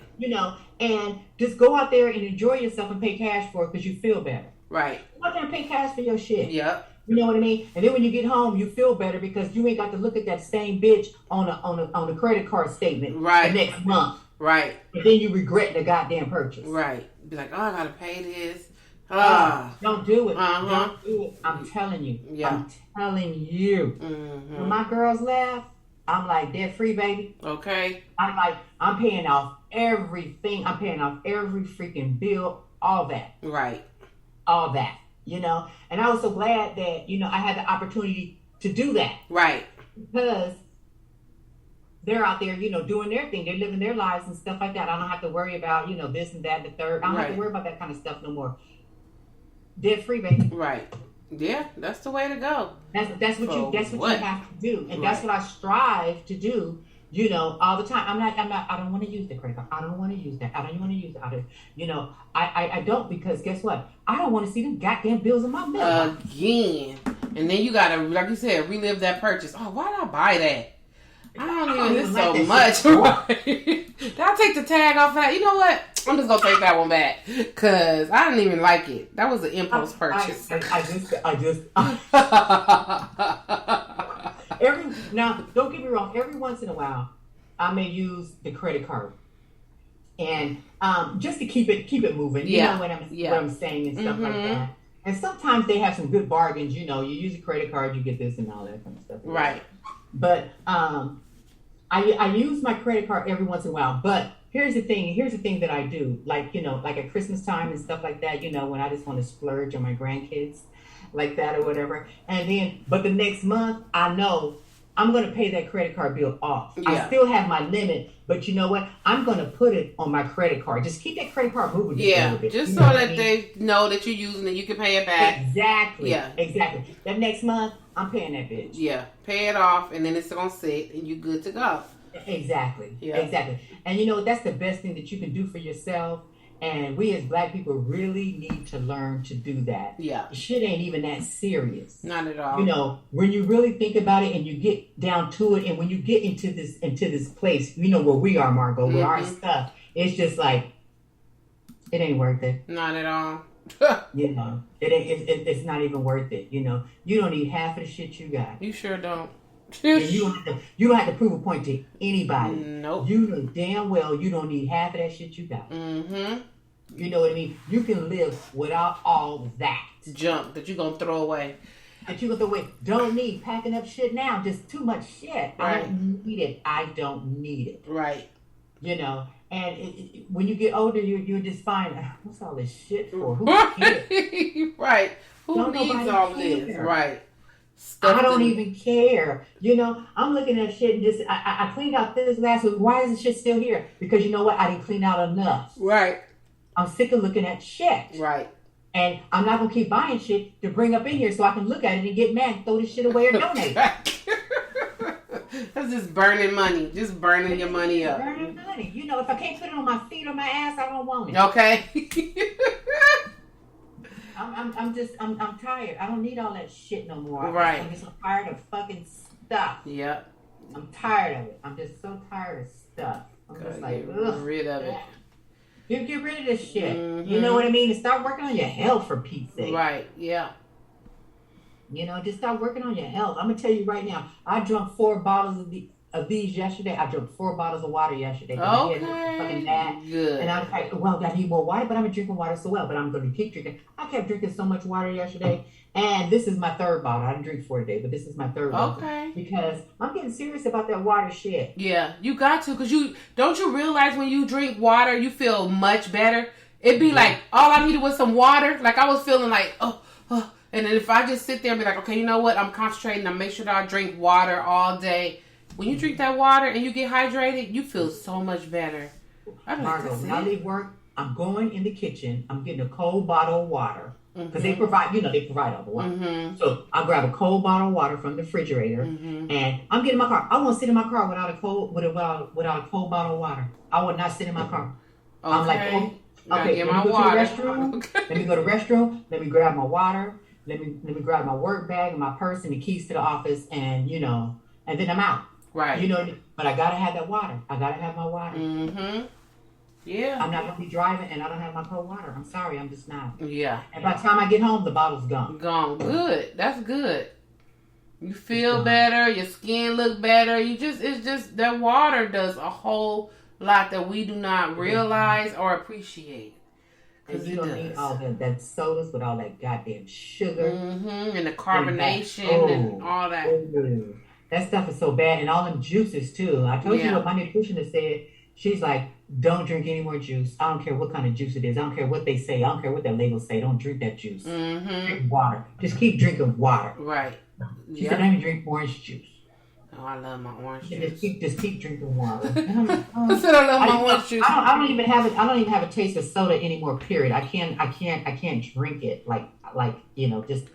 And just go out there and enjoy yourself and pay cash for it because you feel better. Right. Go out there and pay cash for your shit. Yep. You know what I mean? And then when you get home, you feel better because you ain't got to look at that same bitch on a credit card statement right. the next month. Right. And then you regret the goddamn purchase. Right. Be like, oh, I gotta pay this. Don't do it. Uh-huh. Don't do it. I'm telling you. Yeah. I'm telling you. Mm-hmm. When my girls laugh, I'm like, debt free, baby. Okay. I'm like, I'm paying off everything. I'm paying off every freaking bill. All that. Right. All that. And I was so glad that, I had the opportunity to do that. Right. Because they're out there, doing their thing. They're living their lives and stuff like that. I don't have to worry about, this and that and the third. I don't have to worry about that kind of stuff no more. Debt free, baby. Right. Yeah, that's the way to go. That's what you have to do. And that's what I strive to do, all the time. I don't want to use the credit card. I don't want to use that. I don't want to use that. I don't, because guess what? I don't want to see them goddamn bills in my mail. Again. And then you gotta, like you said, relive that purchase. Oh, why did I buy that? I don't even like so much. Did I take the tag off of that? You know what? I'm just gonna take that one back because I didn't even like it. That was an impulse purchase. Now, don't get me wrong. Every once in a while, I may use the credit card, and just to keep it moving. You know what I'm saying and stuff like that. And sometimes they have some good bargains. You use a credit card, you get this and all that kind of stuff. Right. But I use my credit card every once in a while. But here's the thing that I do. Like at Christmas time and stuff like that, when I just want to splurge on my grandkids like that or whatever. And then, but the next month, I know I'm going to pay that credit card bill off. Yeah. I still have my limit, but you know what? I'm going to put it on my credit card. Just keep that credit card moving. Yeah, just so that they know that you're using it. You can pay it back. Exactly. Yeah. Exactly. That next month, I'm paying that bitch. Yeah. Pay it off, and then it's going to sit, and you're good to go. Exactly. Yeah. Exactly. And that's the best thing that you can do for yourself. And we as Black people really need to learn to do that. Yeah. Shit ain't even that serious. Not at all. When you really think about it and you get down to it, and when you get into this place, where we are, Margot, with our stuff, it's just like, it ain't worth it. Not at all. It's not even worth it. You don't need half of the shit you got. You sure don't. And you don't have to prove a point to anybody. Nope. You know damn well you don't need half of that shit you got. Mm-hmm. You know what I mean? You can live without all that junk that you're gonna throw away. Don't need packing up shit now. Just too much shit. Right. I don't need it. Right. And when you get older, you're just fine. What's all this shit for? Who cares? Right. Who needs all this? Right. I don't even care. I'm looking at shit and just I cleaned out this last week. Why is this shit still here? Because you know what? I didn't clean out enough. Right. I'm sick of looking at shit. Right. And I'm not gonna keep buying shit to bring up in here so I can look at it and get mad and throw this shit away or donate. That's just burning money. Just burning your money up. Burning money. If I can't put it on my feet or my ass, I don't want it. Okay. I'm tired. I don't need all that shit no more. Right. I'm just tired of fucking stuff. Yep. I'm tired of it. I'm just so tired of stuff. I'm just like, get rid of it. Get rid of this shit. Mm-hmm. You know what I mean? And start working on your health, for Pete's sake. Right. Yeah. Just start working on your health. I'm gonna tell you right now. I drank 4 bottles of these yesterday. I drank 4 bottles of water yesterday. Okay. Fucking mad. Good. And I was like, well, I need more water, but I've been drinking water so well. But I'm going to keep drinking. I kept drinking so much water yesterday. And this is my 3rd bottle. I didn't drink 4 today, but this is my 3rd bottle. Okay. Because I'm getting serious about that water shit. Yeah, you got to. Because don't you realize when you drink water, you feel much better? It'd be like, all I needed was some water. Like I was feeling like, And then if I just sit there and be like, okay, you know what? I'm concentrating. I make sure that I drink water all day. When you drink that water and you get hydrated, you feel so much better. Margot, when I leave work, I'm going in the kitchen. I'm getting a cold bottle of water. Because they provide all the water. Mm-hmm. So I'll grab a cold bottle of water from the refrigerator, and I'm getting in my car. I won't sit in my car without a cold bottle of water. I would not sit in my car. Okay. I'm like, okay, let me go to the restroom. Okay. Let me go to the restroom. Let me grab my water. Let me grab my work bag and my purse and the keys to the office, and and then I'm out. Right. But I gotta have that water. I gotta have my water. Mm-hmm. Yeah. I'm not going to be driving and I don't have my cold water. I'm sorry, I'm just not. Yeah. And by the time I get home, the bottle's gone. Gone. Good. That's good. You feel better. Your skin look better. It's just that water does a whole lot that we do not realize or appreciate. And you don't need all that sodas with all that goddamn sugar. Mm-hmm. And the carbonation and all that. Oh, that stuff is so bad. And all them juices too. I told you what my nutritionist said. She's like, don't drink any more juice. I don't care what kind of juice it is. I don't care what they say. I don't care what their labels say. Don't drink that juice. Mm-hmm. Drink water. Just keep drinking water. Right. She said, don't even drink orange juice. Oh, I love my orange juice. Just keep drinking water. I said I love my orange juice. I don't even have a taste of soda anymore. Period. I can't drink it like just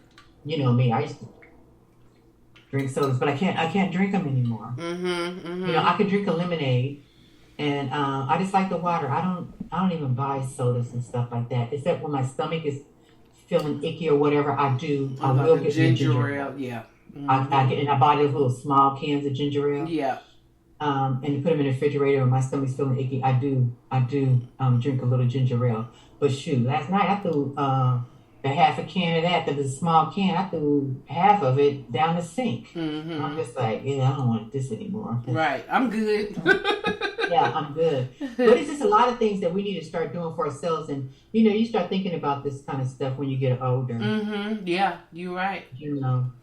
me. I used to drink sodas, but I can't drink them anymore. I can drink a lemonade. And I just like the water. I don't even buy sodas and stuff like that. Except when my stomach is feeling icky or whatever, I will get ginger ale. Yeah. Mm-hmm. I buy those little small cans of ginger ale. Yeah. And you put them in the refrigerator when my stomach's feeling icky. I do drink a little ginger ale. But shoot, last night I threw the half a can of that. That was a small can. I threw half of it down the sink. Mm-hmm. I'm just like, I don't want this anymore. Right. I'm good. Yeah, I'm good. But it's just a lot of things that we need to start doing for ourselves. And, you start thinking about this kind of stuff when you get older. Mm-hmm. Yeah, you're right.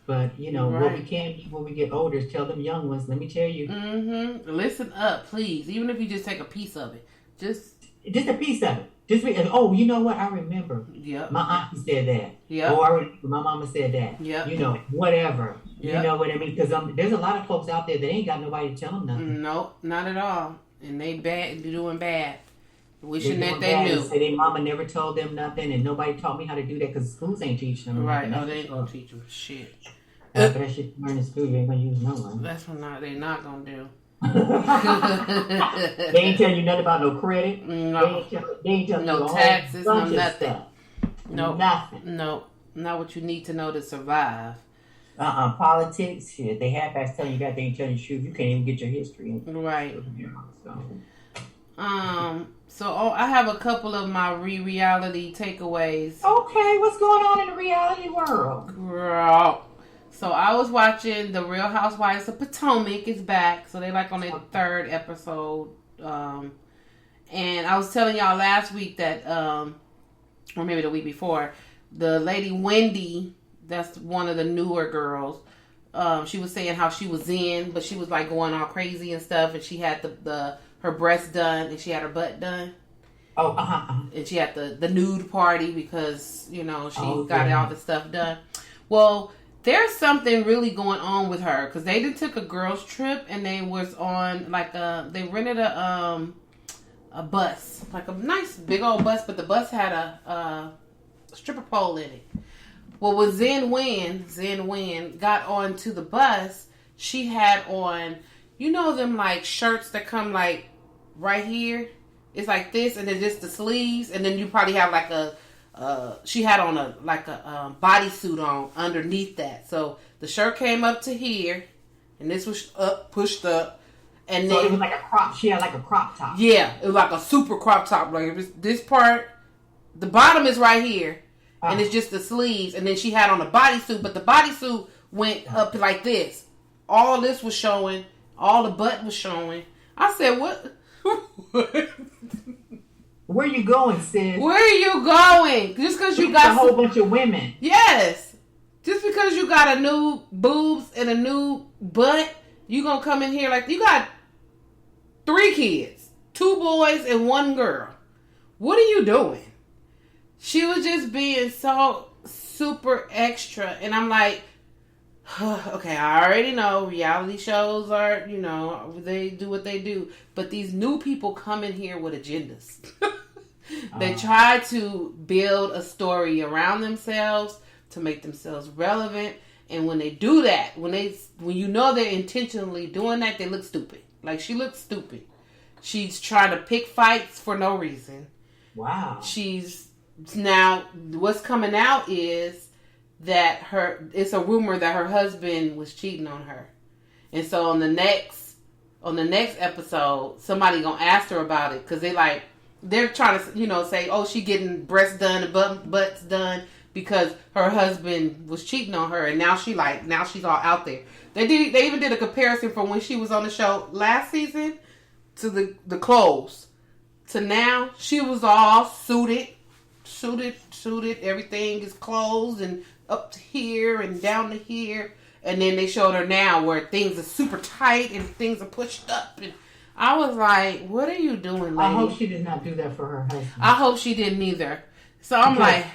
But, what we can do when we get older is tell them young ones, let me tell you. Mm-hmm. Listen up, please. Even if you just take a piece of it. Just a piece of it. You know what? I remember. Yep. My auntie said that. Yeah. I remember my mama said that. Yeah. Whatever. Yep. You know what I mean? Because there's a lot of folks out there that ain't got nobody to tell them nothing. Nope, not at all. And they doing bad. Wishing that they knew. Say their mama never told them nothing, and nobody taught me how to do that because schools ain't teaching them. Right? No, they ain't gonna teach them shit. After that shit you learn in school, you ain't gonna use no one. That's what they're not gonna do. They ain't telling you nothing about no credit. No. They ain't telling no you taxes, no nothing. Stuff. No, nothing. No, not what you need to know to survive. Politics, shit. They half-ass telling you that they ain't telling you the truth. You can't even get your history. Right. So I have a couple of my reality takeaways. Okay, what's going on in the reality world? Girl. So I was watching The Real Housewives of Potomac is back. So they on their third episode. And I was telling y'all last week that, or maybe the week before, the lady Wendy, that's one of the newer girls. She was saying how she was in, but she was going all crazy and stuff, and she had her breasts done and she had her butt done. Oh, And she had the nude party because she got all the stuff done. Well, there's something really going on with her because they did took a girls trip and they was on they rented a bus, a nice big old bus, but the bus had a stripper pole in it. Well, when Zen Wen got onto the bus, she had on, them shirts that come right here. It's like this, and then just the sleeves, and then you probably have she had on a bodysuit on underneath that. So the shirt came up to here, and this was pushed up, and so then it was like a crop. She had a crop top. Yeah, it was like a super crop top. This part, the bottom is right here. And it's just the sleeves. And then she had on a bodysuit. But the bodysuit went up like this. All this was showing. All the butt was showing. I said, what? Where you going, sis? Where are you going? Just because you got a whole bunch of women. Yes. Just because you got a new boobs and a new butt, you going to come in here you got 3 kids. 2 boys and 1 girl. What are you doing? She was just being so super extra. And I'm like, okay, I already know reality shows are, they do what they do. But these new people come in here with agendas. They try to build a story around themselves to make themselves relevant. And when they do that, when you know they're intentionally doing that, they look stupid. Like, she looks stupid. She's trying to pick fights for no reason. Wow. Now, what's coming out is that it's a rumor that her husband was cheating on her. And so on the next episode, somebody gonna ask her about it, because they're trying to, say, oh, she getting breasts done and butts done because her husband was cheating on her, and now she's all out there. They even did a comparison from when she was on the show last season to the clothes to now. She was all suited, everything is closed and up to here and down to here. And then they showed her now where things are super tight and things are pushed up. And I was like, what are you doing, lady? I hope she did not do that for her husband. I hope she didn't either. So I'm like,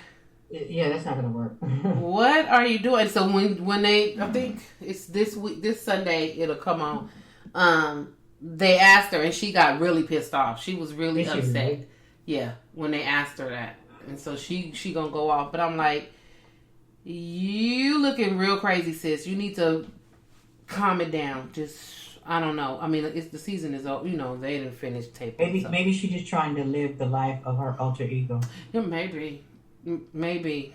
yeah, that's not going to work. What are you doing? So when I think it's this week, this Sunday, it'll come on. They asked her and she got really pissed off. She was really upset. Really? Yeah, when they asked her that. And so she gonna go off. But I'm like, you looking real crazy, sis. You need to calm it down. Just, I don't know. I mean, the season is over. They didn't finish taping. Maybe she's just trying to live the life of her alter ego. Yeah, maybe.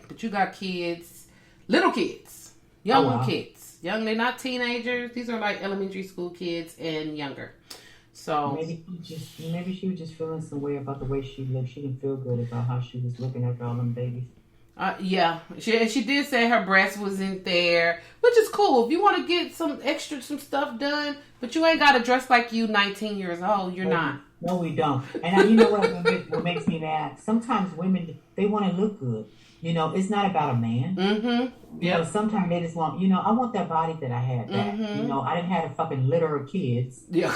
But you got kids, little kids, young kids. They're not teenagers. These are like elementary school kids and younger. So maybe she was just feeling some way about the way she looked. She didn't feel good about how she was looking after all them babies. Yeah, she did say her breast wasn't there, which is cool. If you want to get some stuff done, but you ain't got to dress like you 19 years old. You're not. No, we don't. And you know what makes me mad? Sometimes women, they want to look good. It's not about a man. Mm-hmm. Yeah. Sometimes they just want, I want that body that I had back. Mm-hmm. I didn't have a fucking litter of kids. Yeah.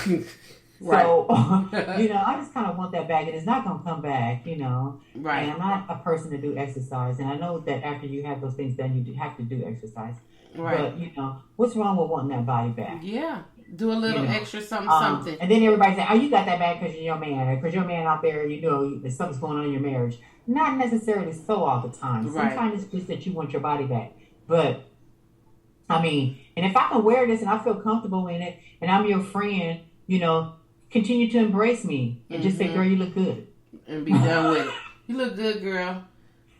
Right. So, I just kind of want that back, and it's not going to come back, Right. And I'm not a person to do exercise, and I know that after you have those things done, you have to do exercise. Right. But, what's wrong with wanting that body back? Yeah. Do a little extra something. And then everybody say, oh, you got that back because you're your man, or because your man out there, there's something's going on in your marriage. Not necessarily so all the time. Right. Sometimes it's just that you want your body back. But, and if I can wear this and I feel comfortable in it, and I'm your friend, continue to embrace me and just say, girl, you look good. And be done with it. You look good, girl.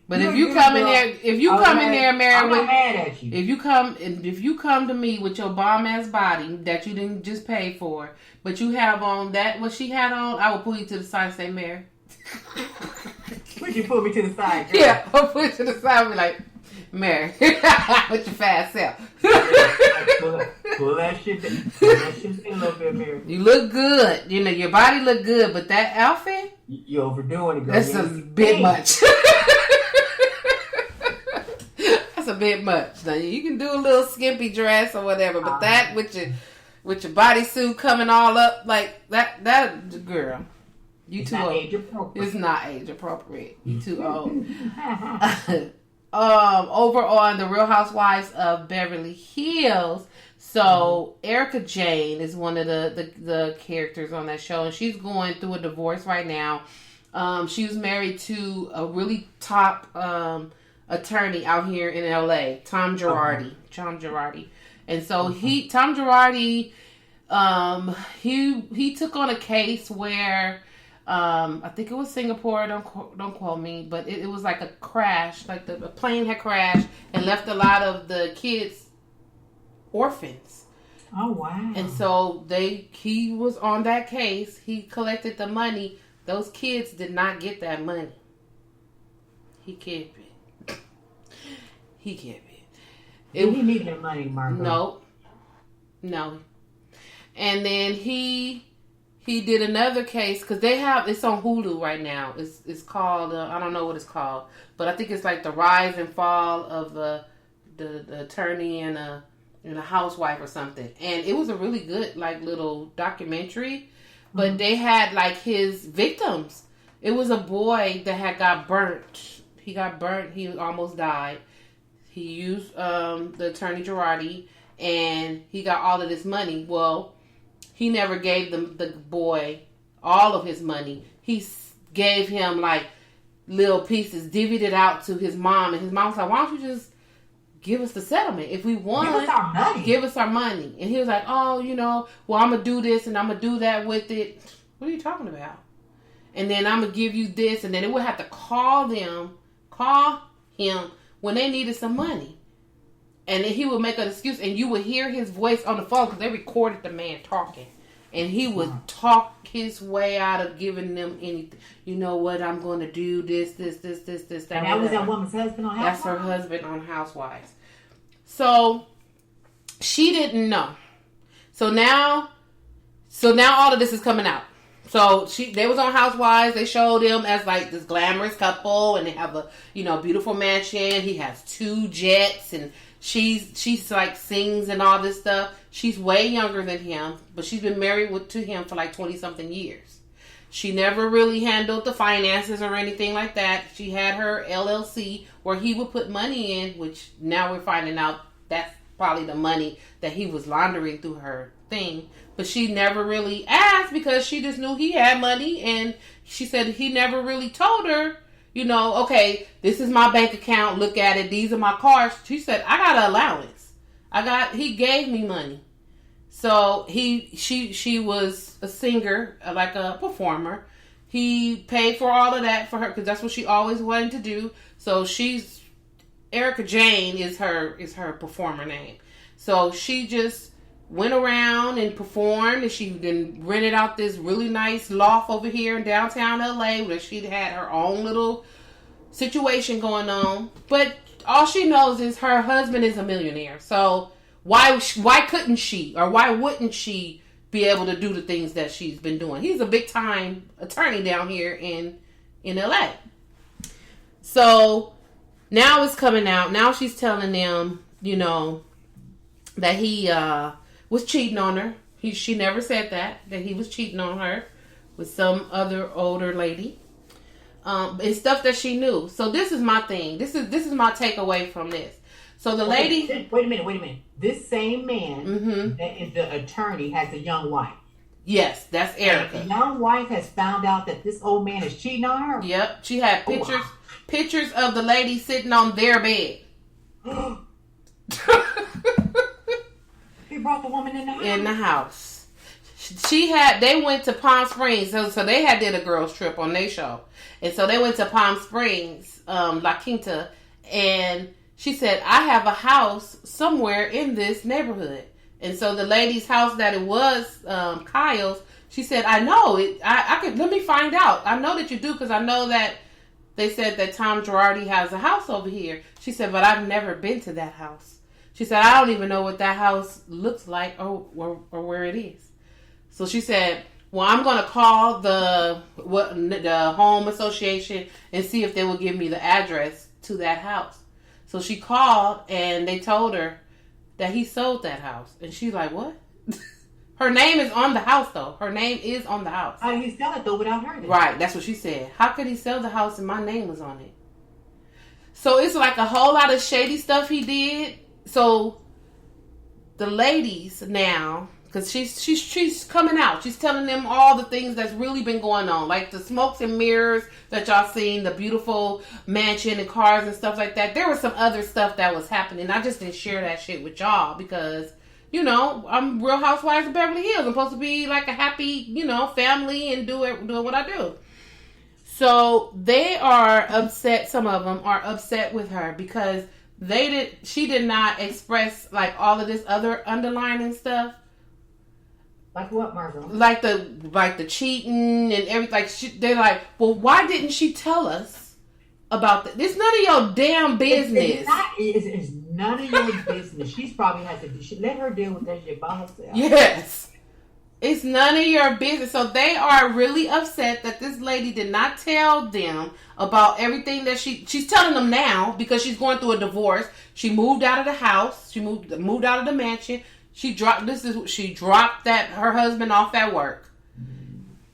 But if you come in there married I'm not mad at you. If you come to me with your bomb ass body that you didn't just pay for, but you have on what she had on, I will pull you to the side and say, Mary. Would you pull me to the side, girl? Yeah, I'll pull you to the side and be like, Mary, with your fast self. Pull that shit in a little bit, Mary. You look good. Your body look good, but that outfit? You're overdoing it, girl. That's a bit much. That's a bit much. Now, you can do a little skimpy dress or whatever, but that with your bodysuit coming all up like that girl. You too old. Age appropriate. It's not age appropriate. You too old. Over on the Real Housewives of Beverly Hills. So Erica Jane is one of the characters on that show, and she's going through a divorce right now. She was married to a really top attorney out here in LA, Tom Girardi. Tom Girardi. And so Tom Girardi, he took on a case where I think it was Singapore, don't quote me, but it was like a crash, like the plane had crashed and left a lot of the kids orphans. Oh wow. And so he was on that case. He collected the money. Those kids did not get that money. He kept it. Did he need that money, Margot? No. And then he did another case because it's on Hulu right now. It's called I don't know what it's called, but I think it's like the rise and fall of the attorney and a housewife or something. And it was a really good like little documentary, but they had like his victims. It was a boy that got burnt. He got burnt. He almost died. He used the attorney Girardi, and he got all of this money. Well, he never gave the boy all of his money. He gave him like little pieces, divvied it out to his mom, and his mom was like, "Why don't you just give us the settlement? If we won, give us our money. Give us our money." And he was like, "Oh, well, I'm gonna do this and I'm gonna do that with it." What are you talking about? And then I'm gonna give you this, and then it would have to call him when they needed some money. And then he would make an excuse, and you would hear his voice on the phone because they recorded the man talking. And he would talk his way out of giving them anything. You know what? I'm going to do this, that. And that was that woman's husband on Housewives? That's her husband on Housewives. So she didn't know. So now all of this is coming out. So they was on Housewives. They showed him as like this glamorous couple, and they have a beautiful mansion. He has 2 jets, and she's like sings and all this stuff. She's way younger than him, but she's been married to him for like 20 something years. She never really handled the finances or anything like that. She had her LLC where he would put money in, which now we're finding out that's probably the money that he was laundering through her thing. But she never really asked because she just knew he had money, and she said he never really told her, okay, this is my bank account, look at it, these are my cards. She said, I got an allowance. He gave me money. So she was a singer, like a performer. He paid for all of that for her because that's what she always wanted to do. So Erica Jane is her performer name. So she just went around and performed, and she then rented out this really nice loft over here in downtown LA where she had her own little situation going on. But all she knows is her husband is a millionaire. So why couldn't she, or why wouldn't she be able to do the things that she's been doing? He's a big time attorney down here in LA. So now it's coming out. Now she's telling them, that he was cheating on her. She never said that he was cheating on her with some other older lady. It's stuff that she knew. So this is my thing. This is my takeaway from this. So the lady... Wait a minute. This same man that is the attorney has a young wife. Yes, that's Erica. And the young wife has found out that this old man is cheating on her? Yep. She had pictures of the lady sitting on their bed. He brought the woman in the house? In the house. They went to Palm Springs. So they did a girls trip on their show. And so they went to Palm Springs, La Quinta, and she said, I have a house somewhere in this neighborhood. And so the lady's house that it was, Kyle's, she said, I know it. I could, let me find out. I know that you do because I know that they said that Tom Girardi has a house over here. She said, but I've never been to that house. She said, I don't even know what that house looks like or where it is. So she said, well, I'm going to call the home association and see if they will give me the address to that house. So she called, and they told her that he sold that house. And she's like, what? Her name is on the house, though. Her name is on the house. How did he sell it, though, without her name? Right, that's what she said. How could he sell the house and my name was on it? So it's like a whole lot of shady stuff he did. So the ladies now, because she's coming out, she's telling them all the things that's really been going on, like the smokes and mirrors that y'all seen, the beautiful mansion and cars and stuff like that. There was some other stuff that was happening. I just didn't share that shit with y'all because, I'm Real Housewives of Beverly Hills. I'm supposed to be like a happy, family and doing what I do. So they are upset. Some of them are upset with her because she did not express like all of this other underlining stuff. Like what, Margot? Like the cheating and everything. Like they're like, well, why didn't she tell us about that? It's none of your damn business. It's none of your business. She's probably had to let her deal with that shit by herself. Yes. It's none of your business. So they are really upset that this lady did not tell them about everything that she's telling them now because she's going through a divorce. She moved out of the house. She moved out of the mansion. She dropped that her husband off at work.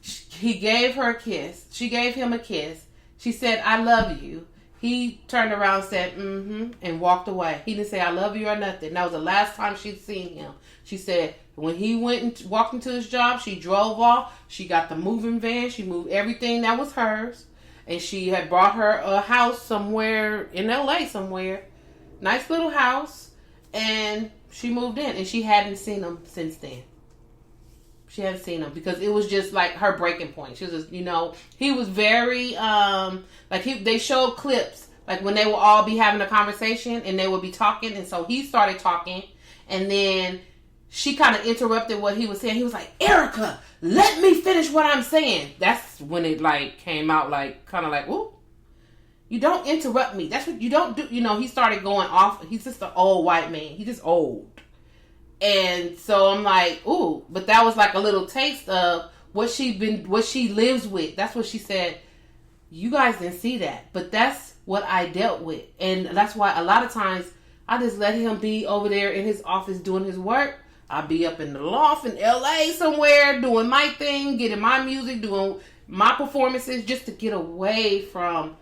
He gave her a kiss. She gave him a kiss. She said, I love you. He turned around, said, and walked away. He didn't say, I love you or nothing. That was the last time she'd seen him. She said, when he went and walked into his job, she drove off. She got the moving van. She moved everything that was hers. And she had brought her a house somewhere in LA somewhere. Nice little house. And she moved in. And she hadn't seen him since then. She hadn't seen him because it was just like her breaking point. She was just, he was very, they showed clips, like when they would all be having a conversation and they would be talking. And so he started talking and then she kind of interrupted what he was saying. He was like, Erica, let me finish what I'm saying. That's when it like came out like, kind of like, ooh, you don't interrupt me. That's what you don't do. He started going off. He's just an old white man. He's just old. And so I'm like, ooh, but that was like a little taste of what she lives with. That's what she said. You guys didn't see that, but that's what I dealt with. And that's why a lot of times I just let him be over there in his office doing his work. I'll be up in the loft in LA somewhere doing my thing, getting my music, doing my performances just to get away from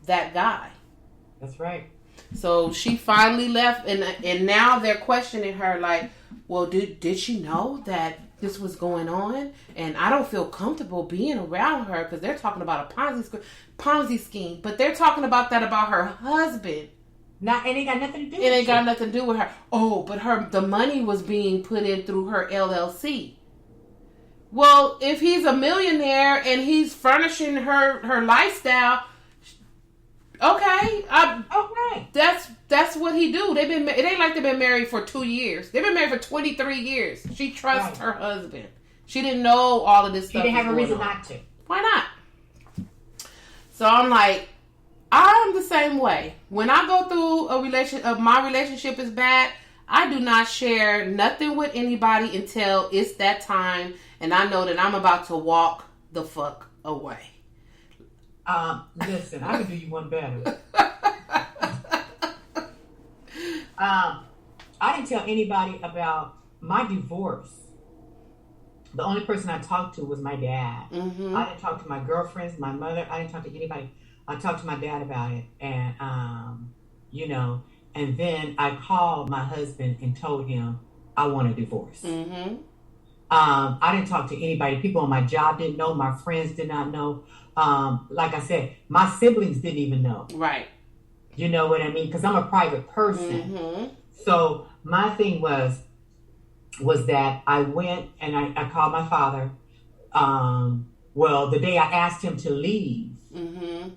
that guy. That's right. So she finally left, and now they're questioning her like, well, did she know that this was going on? And I don't feel comfortable being around her because they're talking about a Ponzi scheme, but they're talking about that about her husband. It ain't got nothing to do with it. It ain't got nothing to do with her. Oh, but the money was being put in through her LLC. Well, if he's a millionaire and he's furnishing her lifestyle, okay, okay. That's what he do. It ain't like they've been married for 2 years. They've been married for 23 years. She trusts her husband. She didn't know all of this stuff. She didn't have a reason not to. Why not? So I'm like, I'm the same way. When I go through my relationship is bad, I do not share nothing with anybody until it's that time and I know that I'm about to walk the fuck away. Listen, I can do you one better. I didn't tell anybody about my divorce. The only person I talked to was my dad. Mm-hmm. I didn't talk to my girlfriends, my mother. I didn't talk to anybody. I talked to my dad about it. And, and then I called my husband and told him I want a divorce. Mm-hmm. I didn't talk to anybody. People on my job didn't know. My friends did not know. Like I said, my siblings didn't even know. Right. You know what I mean? Because I'm a private person. Mm-hmm. So my thing was that I went and I called my father. The day I asked him to leave, mm-hmm.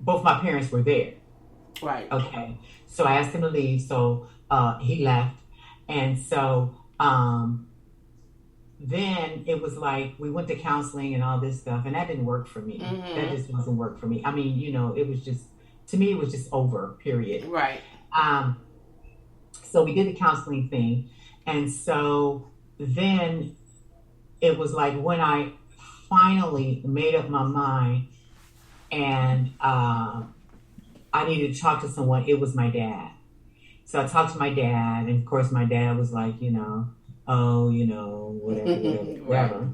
Both my parents were there. Right. Okay. So I asked him to leave. So he left. And so then it was like we went to counseling and all this stuff, and that didn't work for me. Mm-hmm. That just doesn't work for me. I mean, it was just, to me, it was just over, period. Right. So we did the counseling thing. And so then it was like when I finally made up my mind and I needed to talk to someone, it was my dad. So I talked to my dad, and of course my dad was like, whatever.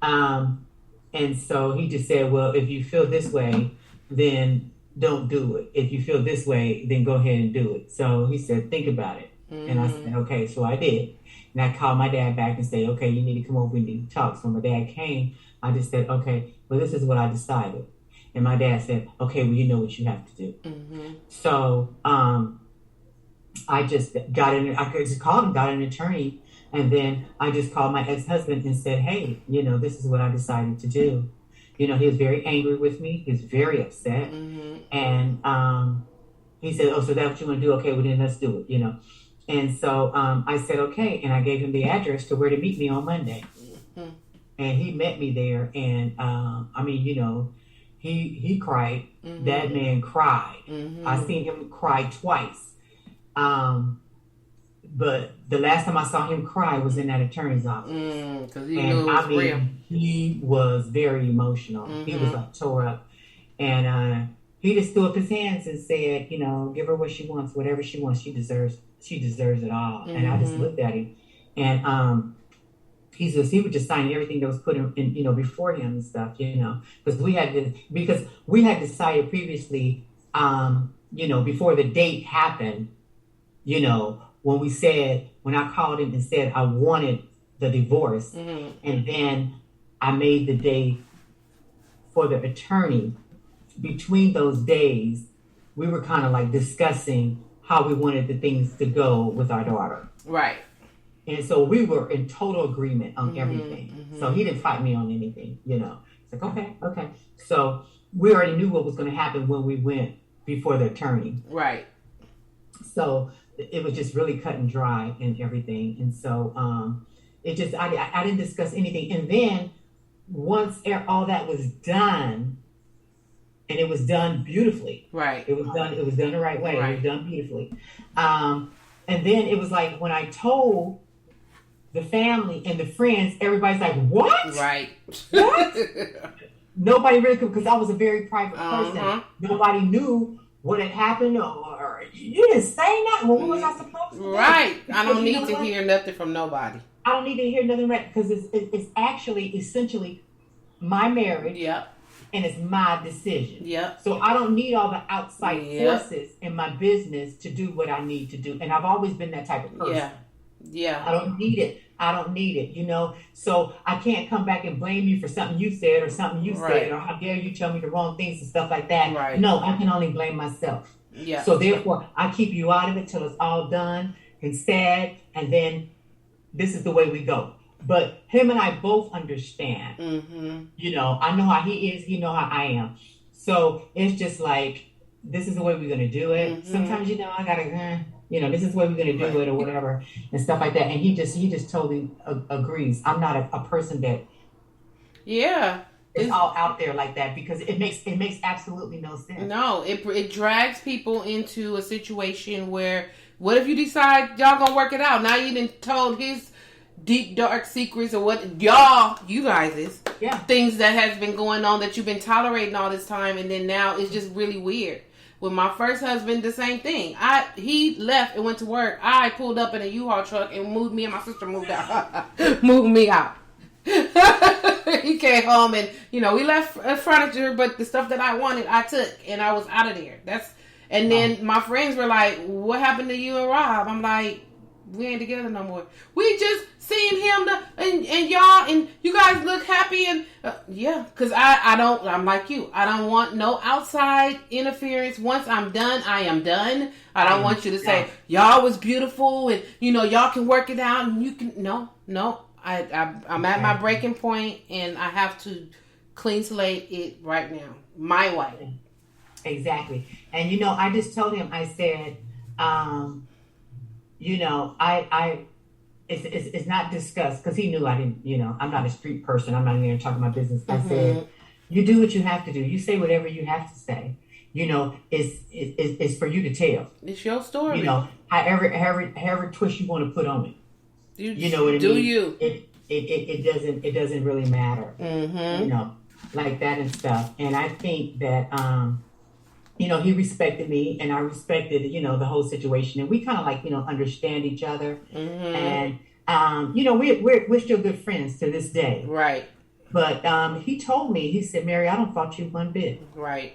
And so he just said, well, if you feel this way, then don't do it. If you feel this way, then go ahead and do it. So he said, think about it. Mm-hmm. And I said, okay. So I did. And I called my dad back and said, okay, you need to come over, we need to talk. So when my dad came, I just said, okay, well, this is what I decided. And my dad said, okay, well, you know what you have to do. Mm-hmm. So I just called him, got an attorney. And then I just called my ex-husband and said, hey, this is what I decided to do. He was very angry with me. He was very upset. Mm-hmm. And he said, oh, so that's what you want to do? Okay, well, then let's do it, And so I said, okay. And I gave him the address to where to meet me on Monday. Mm-hmm. And he met me there. And, he cried. Mm-hmm. That man cried. Mm-hmm. I seen him cry twice. But the last time I saw him cry was in that attorney's office. Because he knew it was real. He was very emotional. Mm-hmm. He was like tore up. And he just threw up his hands and said, give her what she wants, whatever she wants. She deserves it all. Mm-hmm. And I just looked at him. And he would just sign everything that was put in before him and stuff, because we had decided previously, before the date happened, when I called him and said I wanted the divorce, and then I made the day for the attorney. Between those days, we were kind of like discussing how we wanted the things to go with our daughter. Right. And so we were in total agreement on everything. So he didn't fight me on anything, It's like, okay. So we already knew what was going to happen when we went before the attorney. Right. So it was just really cut and dry and everything. And so I didn't discuss anything. And then once all that was done, and it was done beautifully. Right. It was done the right way. Right. It was done beautifully. And then it was like when I told the family and the friends, everybody's like, what? Right. What? Nobody really could, because I was a very private person. Nobody knew what had happened, or you didn't say nothing. Well, what was I supposed to do? Right. I don't need to hear nothing from nobody. I don't need to hear nothing, because it's actually essentially my marriage. Yep. And it's my decision. Yep. So I don't need all the outside forces in my business to do what I need to do. And I've always been that type of person. Yeah. I don't need it. So I can't come back and blame you for something you said or something you said, or how dare you tell me the wrong things and stuff like that. Right. No, I can only blame myself. Yeah. So therefore, I keep you out of it till it's all done and said, and then this is the way we go. But him and I both understand. I know how he is. He know how I am. So it's just like, this is the way we're going to do it. Sometimes, I got to, this is the way we're going to do it or whatever and stuff like that. And he just totally agrees. I'm not a person that is all out there like that, because it makes absolutely no sense. No, it drags people into a situation where, what if you decide y'all going to work it out? Now you done told his deep dark secrets, or what you guys is things that has been going on that you've been tolerating all this time, and then now it's just really weird. With my first husband, the same thing. He left and went to work. I pulled up in a U-Haul truck and moved me, and my sister moved out. Moved me out. He came home and we left furniture, but the stuff that I wanted I took, and I was out of there. And then my friends were like, what happened to you and Rob? I'm like, we ain't together no more. We just seen him and y'all, and you guys look happy, and because I'm like you. I don't want no outside interference. Once I'm done, I am done. I don't want you to say y'all was beautiful and y'all can work it out and you can. No. I'm at my breaking point, and I have to clean slate it right now, my way. Exactly. And I just told him, I said, it's not discussed, because he knew I didn't, I'm not a street person. I'm not even talking about business. I said, you do what you have to do. You say whatever you have to say. It's for you to tell. It's your story. However twist you want to put on it. You know what I mean? It doesn't really matter. Like that and stuff. And I think that he respected me, and I respected, the whole situation. And we kind of understand each other. And, we're still good friends to this day. Right. But he told me, he said, Mary, I don't fault you one bit. Right.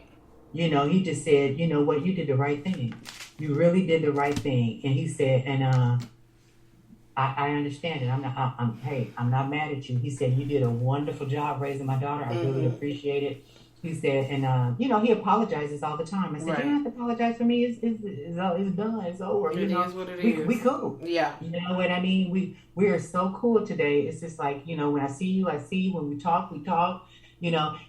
He just said, you know what, you did the right thing. You really did the right thing. And he said, and I understand it. I'm not mad at you. He said, you did a wonderful job raising my daughter. I really appreciate it. He said, and he apologizes all the time. I said, you don't have to apologize for me. It's done. It's over. It is what it is. We cool. Yeah. You know what I mean? We are so cool today. It's just like, when I see you, I see you. When we talk, we talk.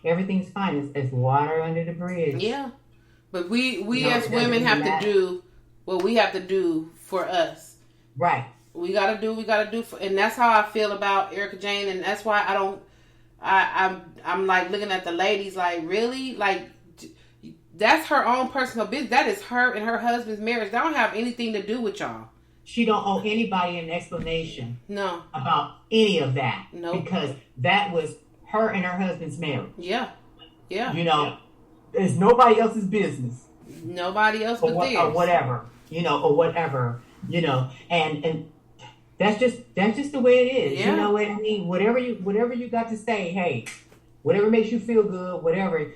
Everything's fine. It's water under the bridge. Yeah. But we as women have to do what we have to do for us. Right. We gotta do, and that's how I feel about Erica Jane, and that's why I'm like looking at the ladies like, really? Like, that's her own personal business. That is her and her husband's marriage. That don't have anything to do with y'all. She don't owe anybody an explanation. No. About any of that. No. Because that was her and her husband's marriage. Yeah. Yeah. It's nobody else's business. Nobody else but theirs. Or whatever. And that's just the way it is. Yeah. You know what I mean? Whatever you got to say, hey, whatever makes you feel good, whatever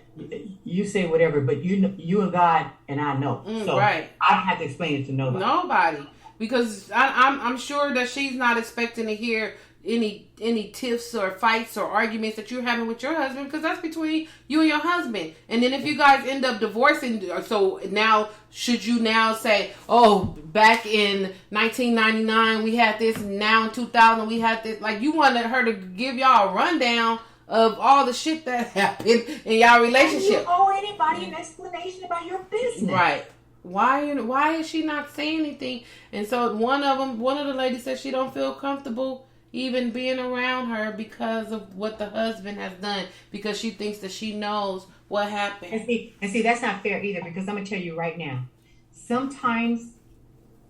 you say, whatever. But you and God and I know. So right. I don't have to explain it to nobody. Nobody, because I'm sure that she's not expecting to hear any tiffs or fights or arguments that you're having with your husband, because that's between you and your husband. And then if you guys end up divorcing, so now should you now say, oh, back in 1999 we had this, and now in 2000 we had this? Like, you wanted her to give y'all a rundown of all the shit that happened in y'all relationship. You owe anybody an explanation about your business, right? Why is she not saying anything? And so one of the ladies said she don't feel comfortable even being around her because of what the husband has done, because she thinks that she knows what happened. And see, that's not fair either, because I'm gonna tell you right now, sometimes,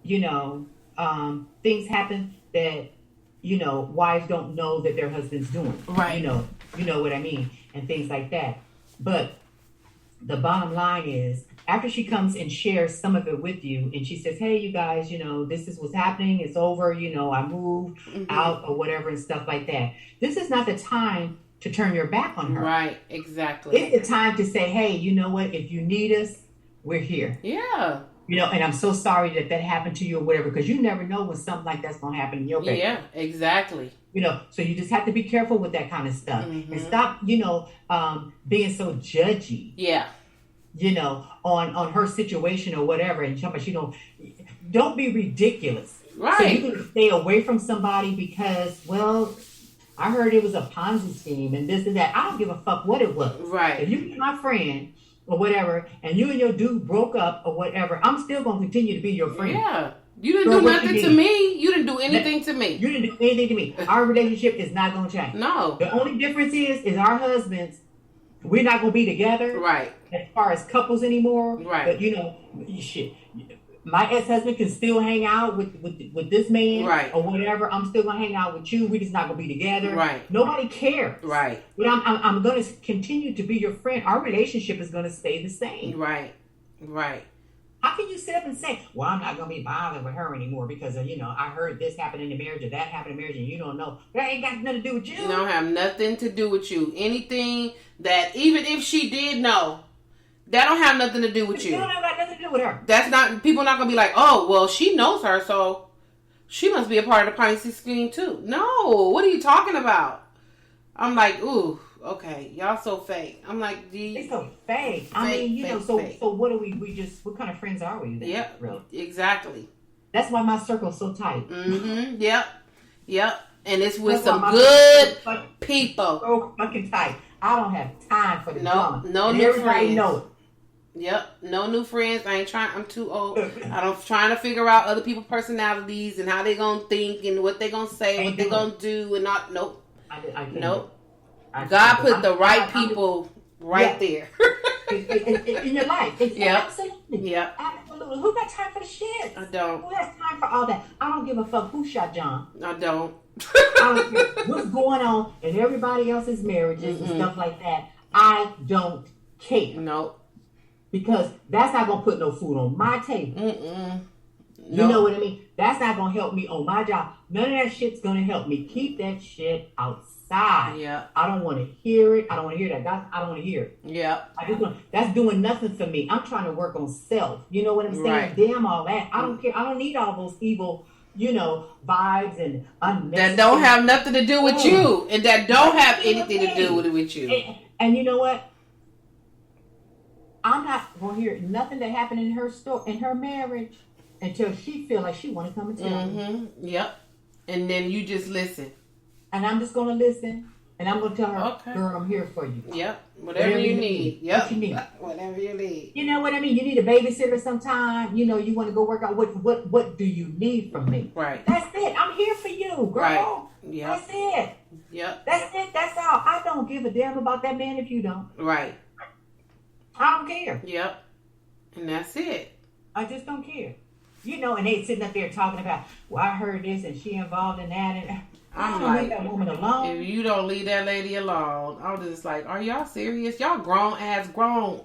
things happen that, wives don't know that their husband's doing. Right. You know what I mean? And things like that. But the bottom line is, after she comes and shares some of it with you, and she says, hey, you guys, this is what's happening. It's over. I moved out or whatever and stuff like that. This is not the time to turn your back on her. Right. Exactly. It's the time to say, hey, you know what? If you need us, we're here. Yeah. And I'm so sorry that happened to you or whatever, because you never know when something like that's going to happen in your baby. Yeah, exactly. So you just have to be careful with that kind of stuff. And stop, being so judgy. Yeah. On her situation or whatever, and don't be ridiculous. Right. So you can stay away from somebody because, well, I heard it was a Ponzi scheme and this and that. I don't give a fuck what it was. Right. If you be my friend or whatever, and you and your dude broke up or whatever, I'm still going to continue to be your friend. Yeah. You didn't do nothing to me. You didn't do anything to me. You didn't do anything to me. Our relationship is not going to change. No. The only difference is our husbands, we're not going to be together. Right. As far as couples anymore. Right. But, shit. My ex-husband can still hang out with this man. Right. Or whatever. I'm still going to hang out with you. We're just not going to be together. Right. Nobody cares. Right. But I'm going to continue to be your friend. Our relationship is going to stay the same. Right. Right. How can you sit up and say, well, I'm not going to be bothered with her anymore because, I heard this happen in the marriage or that happened in marriage and you don't know. That ain't got nothing to do with you. It don't have nothing to do with you. Anything that, even if she did know, that don't have nothing to do with you. It don't have nothing to do with her. That's not, people not going to be like, oh, well, she knows her, so she must be a part of the Ponzi scheme too. No, what are you talking about? I'm like, ooh. Okay, y'all so fake. I'm like, it's so fake. So what are we what kind of friends are we then? Yep, really? Exactly. That's why my circle's so tight. Mm-hmm. Yep. And it's with some good people. So fucking tight. I don't have time for the drama. No new friends. Know it. Yep, no new friends. I'm too old. I'm trying to figure out other people's personalities and how they gonna think and what they gonna say, what they gonna do, and not. Nope. Nope. God put the right people right there. in your life. Absolutely. Yeah. Absolutely. Who got time for the shit? I don't. Who has time for all that? I don't give a fuck who shot John. I don't. I don't care what's going on in everybody else's marriages and stuff like that. I don't care. Nope. Because that's not going to put no food on my table. Nope. You know what I mean? That's not going to help me on my job. None of that shit's going to help me. Keep that shit outside. Yeah. I don't want to hear it. I don't want to hear that. I don't want to hear it. Yeah. That's doing nothing for me. I'm trying to work on self. You know what I'm saying? Right. Damn all that. I don't care. I don't need all those evil, vibes and unnecessary. That don't have nothing to do with you. And that don't have anything to do with you. And you know what? I'm not going to hear nothing that happened in her marriage until she feel like she want to come and tell me. Yep. And then you just listen. And I'm just going to listen. And I'm going to tell her, okay, girl, I'm here for you. Yep. Whatever you need. Yep. What you need. Whatever you need. You know what I mean? You need a babysitter sometime. You want to go work out. What do you need from me? Right. That's it. I'm here for you, girl. Right. Yep. That's it. Yep. That's it. That's all. I don't give a damn about that man if you don't. Right. I don't care. Yep. And that's it. I just don't care. And they sitting up there talking about, well, I heard this and she involved in that. And I'm like, leave that woman alone. If you don't leave that lady alone, I'm just like, are y'all serious? Y'all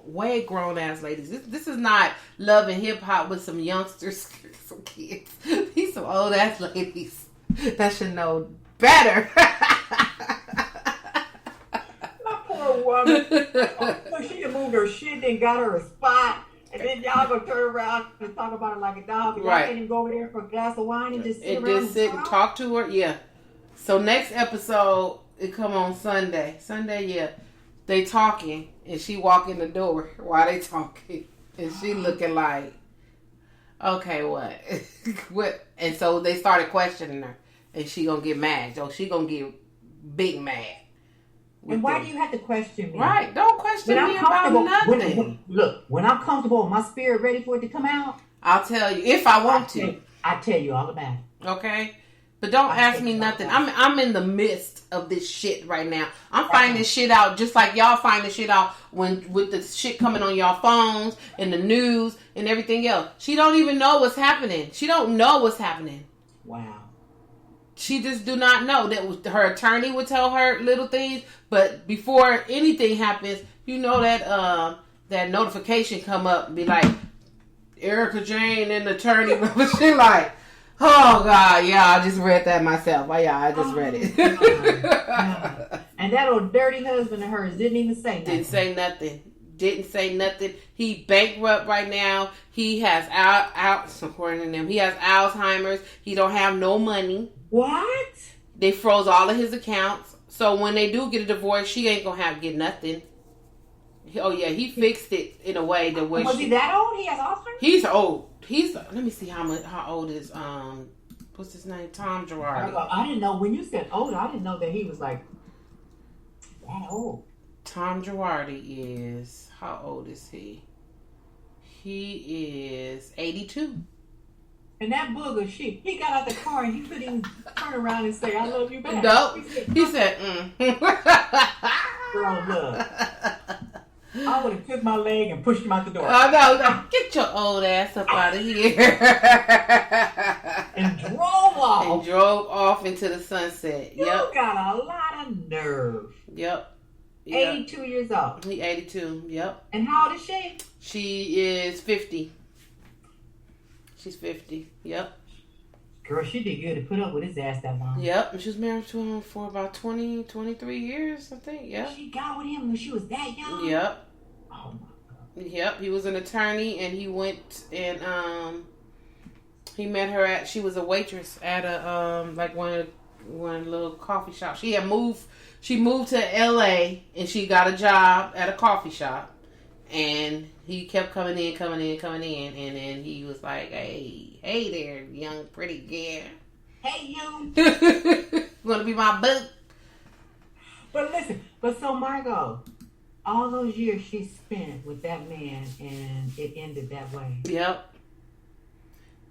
way grown ass ladies. This is not love and hip hop with some youngsters, some kids. These some old ass ladies. That should know better. My poor woman. She done moved her shit, then got her a spot. And then y'all gonna turn around and talk about it like a dog. And y'all can't even go over there for a glass of wine and just sit around and sit and talk to her. Yeah. So next episode, it come on Sunday. Sunday, yeah. They talking, and she walk in the door while they talking. And she looking like, okay, what? What? And so they started questioning her. And she gonna get mad. So she gonna get big mad. And why do you have to question me? Right. Don't question me about nothing. Look, when I'm comfortable, my spirit ready for it to come out, I'll tell you if I want to. I tell you all about it. Okay? But don't ask me nothing. I'm in the midst of this shit right now. I'm finding this shit out just like y'all find this shit out when with the shit coming on y'all phones and the news and everything else. She don't even know what's happening. She don't know what's happening. Wow. She just do not know. That her attorney would tell her little things, but before anything happens, you know that that notification come up and be like, Erica Jane and the attorney. She like, oh God, yeah, I just read that myself. Oh yeah, I just read it. And that old dirty husband of hers didn't even say nothing. Didn't say nothing. He bankrupt right now. He has according to them, he has Alzheimer's. He don't have no money. What? They froze all of his accounts. So when they do get a divorce, she ain't gonna get nothing. Oh yeah, he fixed it in a way that was he that old? He has Alzheimer's? He's old. Let me see how old is what's his name? Tom Girardi. I didn't know when you said old. I didn't know that he was like that old. Tom Girardi is, how old is he? He is 82. And that booger shit, he got out the car and he couldn't even turn around and say, I love you back. Nope. He said, Girl, look. I would have took my leg and pushed him out the door. Oh, no. Get your old ass up out of here. And drove off. Into the sunset. You got a lot of nerve. Yep. 82 years old. He 82, yep. And how old is she? She is 50. She's 50, yep. Girl, she did good to put up with his ass that long. Yep, she was married to him for about 23 years, I think, yep. She got with him when she was that young? Yep. Oh, my God. Yep, he was an attorney, and he went and, he met her she was a waitress at a, like one little coffee shop. She moved to LA, and she got a job at a coffee shop. And he kept coming in, and then he was like, hey there, young pretty girl. Hey, you. Wanna be my boo? But listen, so Margot, all those years she spent with that man, and it ended that way. Yep.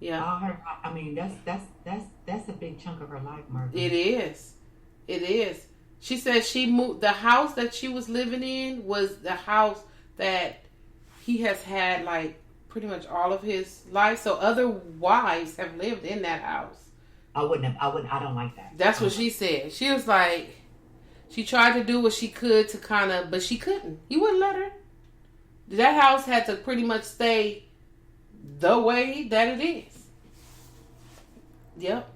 Yeah. I mean, that's a big chunk of her life, Margot. It is. She said she moved. The house that she was living in was the house that he has had like pretty much all of his life. So other wives have lived in that house. I don't like that. That's what she said. She was like, she tried to do what she could to but she couldn't. He wouldn't let her. That house had to pretty much stay the way that it is. Yep.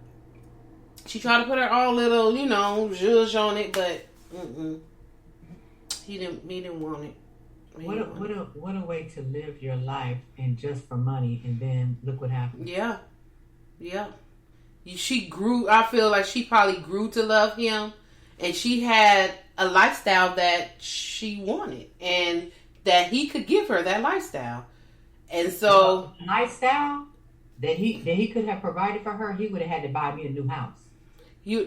She tried to put her own little, zhuzh on it, but he didn't want it. What a way to live your life and just for money, and then look what happened. Yeah. She grew. I feel like she probably grew to love him, and she had a lifestyle that she wanted, and that he could give her that lifestyle. And so lifestyle that he could have provided for her, he would have had to buy me a new house. You're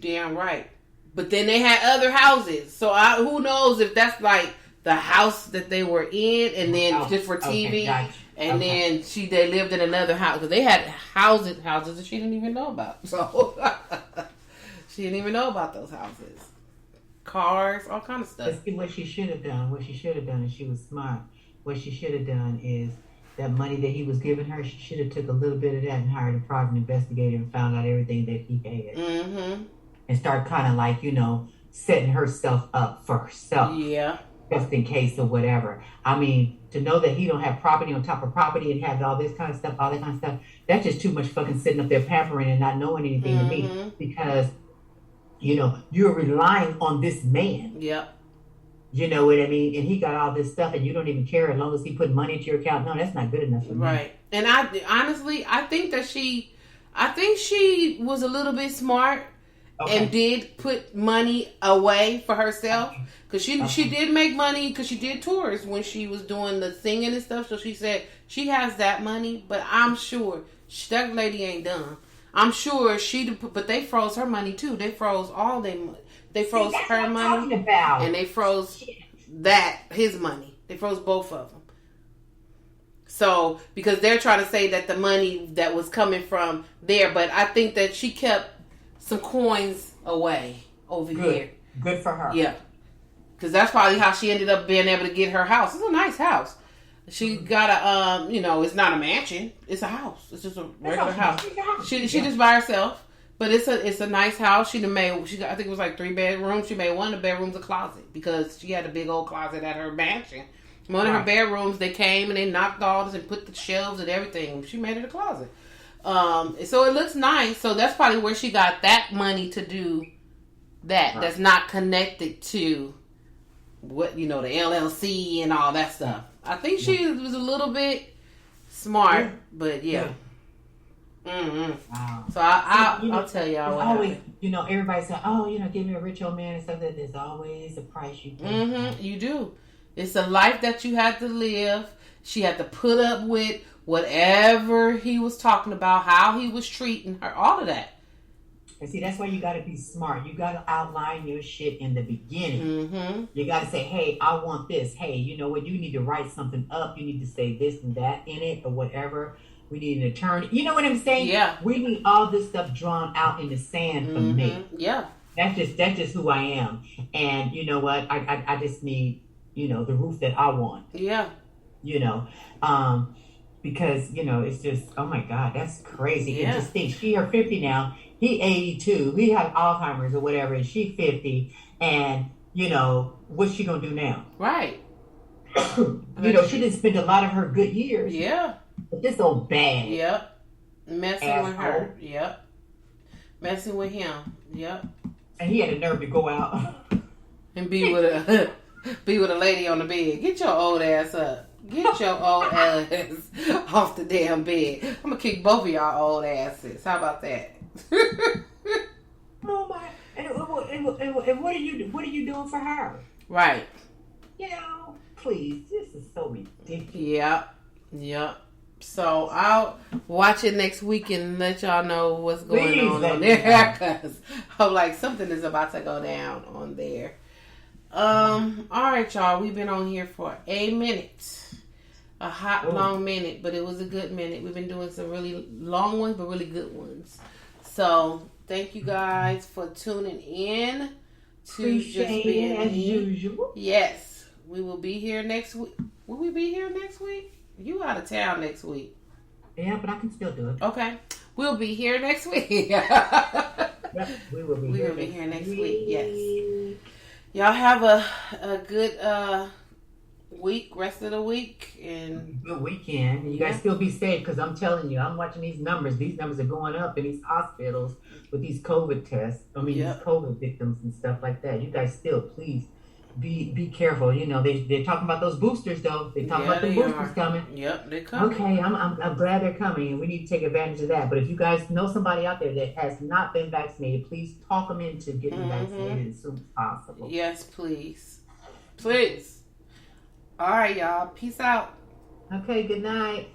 damn right. But then they had other houses, so who knows if that's like the house that they were in, and then just for TV, gotcha. And then they lived in another house, because they had houses that she didn't even know about. So she didn't even know about those houses, cars, all kind of stuff. See, what she should have done, and she was smart. What she should have done is that money that he was giving her, she should have took a little bit of that and hired a private investigator and found out everything that he had, and start kind of like setting herself up for herself. Yeah. just in case or whatever. I mean, to know that he don't have property on top of property and have all this kind of stuff, all that kind of stuff, that's just too much fucking sitting up there pampering and not knowing anything to me Mm-hmm. because, you're relying on this man. Yep. You know what I mean? And he got all this stuff and you don't even care as long as he put money into your account. No, that's not good enough for me. Right. And I think she was a little bit smart and did put money away for herself. Because she did make money because she did tours when she was doing the singing and stuff. So she said she has that money. But I'm sure that lady ain't done. I'm sure but they froze her money too. They froze all their money. They froze her money and they froze his money. They froze both of them. So, because they're trying to say that the money that was coming from there, but I think that she kept some coins away over here. Good for her. Yeah. Because that's probably how she ended up being able to get her house. It's a nice house. She got it's not a mansion. It's a house. It's just a regular house. She just by herself. But it's a nice house. I think it was like 3 bedrooms. She made one of the bedrooms a closet because she had a big old closet at her mansion. One of her bedrooms, they came and they knocked all this and put the shelves and everything. She made it a closet. So it looks nice. So that's probably where she got that money to do that. Right. That's not connected to what, the LLC and all that stuff. I think she was a little bit smart, but yeah. Mm-hmm. Wow. So I'll tell y'all what always, happened. Everybody said, give me a rich old man and stuff. That there's always a price you pay. Mm-hmm. You do. It's a life that you had to live. She had to put up with whatever he was talking about, how he was treating her, all of that. And see, that's why you got to be smart. You got to outline your shit in the beginning. Mm-hmm. You got to say, hey, I want this. Hey, you know what? You need to write something up. You need to say this and that in it or whatever. We need an attorney. You know what I'm saying? Yeah. We need all this stuff drawn out in the sand for me. Yeah. That's just who I am. And you know what? I just need, the roof that I want. Yeah. Because, it's just, oh my God, that's crazy. Yeah. And just think, she are 50 now. He 82. He had Alzheimer's or whatever, and she 50. And, what's she going to do now? Right. She didn't spend a lot of her good years. Yeah. But this old bad. Yep. Messing with her. Yep. Messing with him. Yep. And he had the nerve to go out. And be with a lady on the bed. Get your old ass up. Get your old ass off the damn bed. I'm going to kick both of y'all old asses. How about that? Oh my! And what are you doing for her? Right. Please, this is so ridiculous. Yep. So I'll watch it next week and let y'all know what's going on there. Because I'm like, something is about to go down on there. All right, y'all. We've been on here for a minute. A hot, long minute, but it was a good minute. We've been doing some really long ones, but really good ones. So, thank you guys for tuning in to Appreciate Just Being it as Me. usual. Yes, we will be here next week. Will we be here next week? You out of town next week. Yeah, but I can still do it. Okay. We'll be here next week. Yep, we will be here next week. Yes. Y'all have a good week, rest of the week, and good weekend. And you guys still be safe, because I'm telling you, I'm watching these numbers. These numbers are going up in these hospitals with these COVID tests. These COVID victims and stuff like that. You guys still, please be careful. They're talking about those boosters though. They're talking about the boosters coming. Yep, they're coming. Okay, I'm glad they're coming, and we need to take advantage of that. But if you guys know somebody out there that has not been vaccinated, please talk them into getting vaccinated as soon as possible. Yes, please. Please. All right, y'all. Peace out. Okay, good night.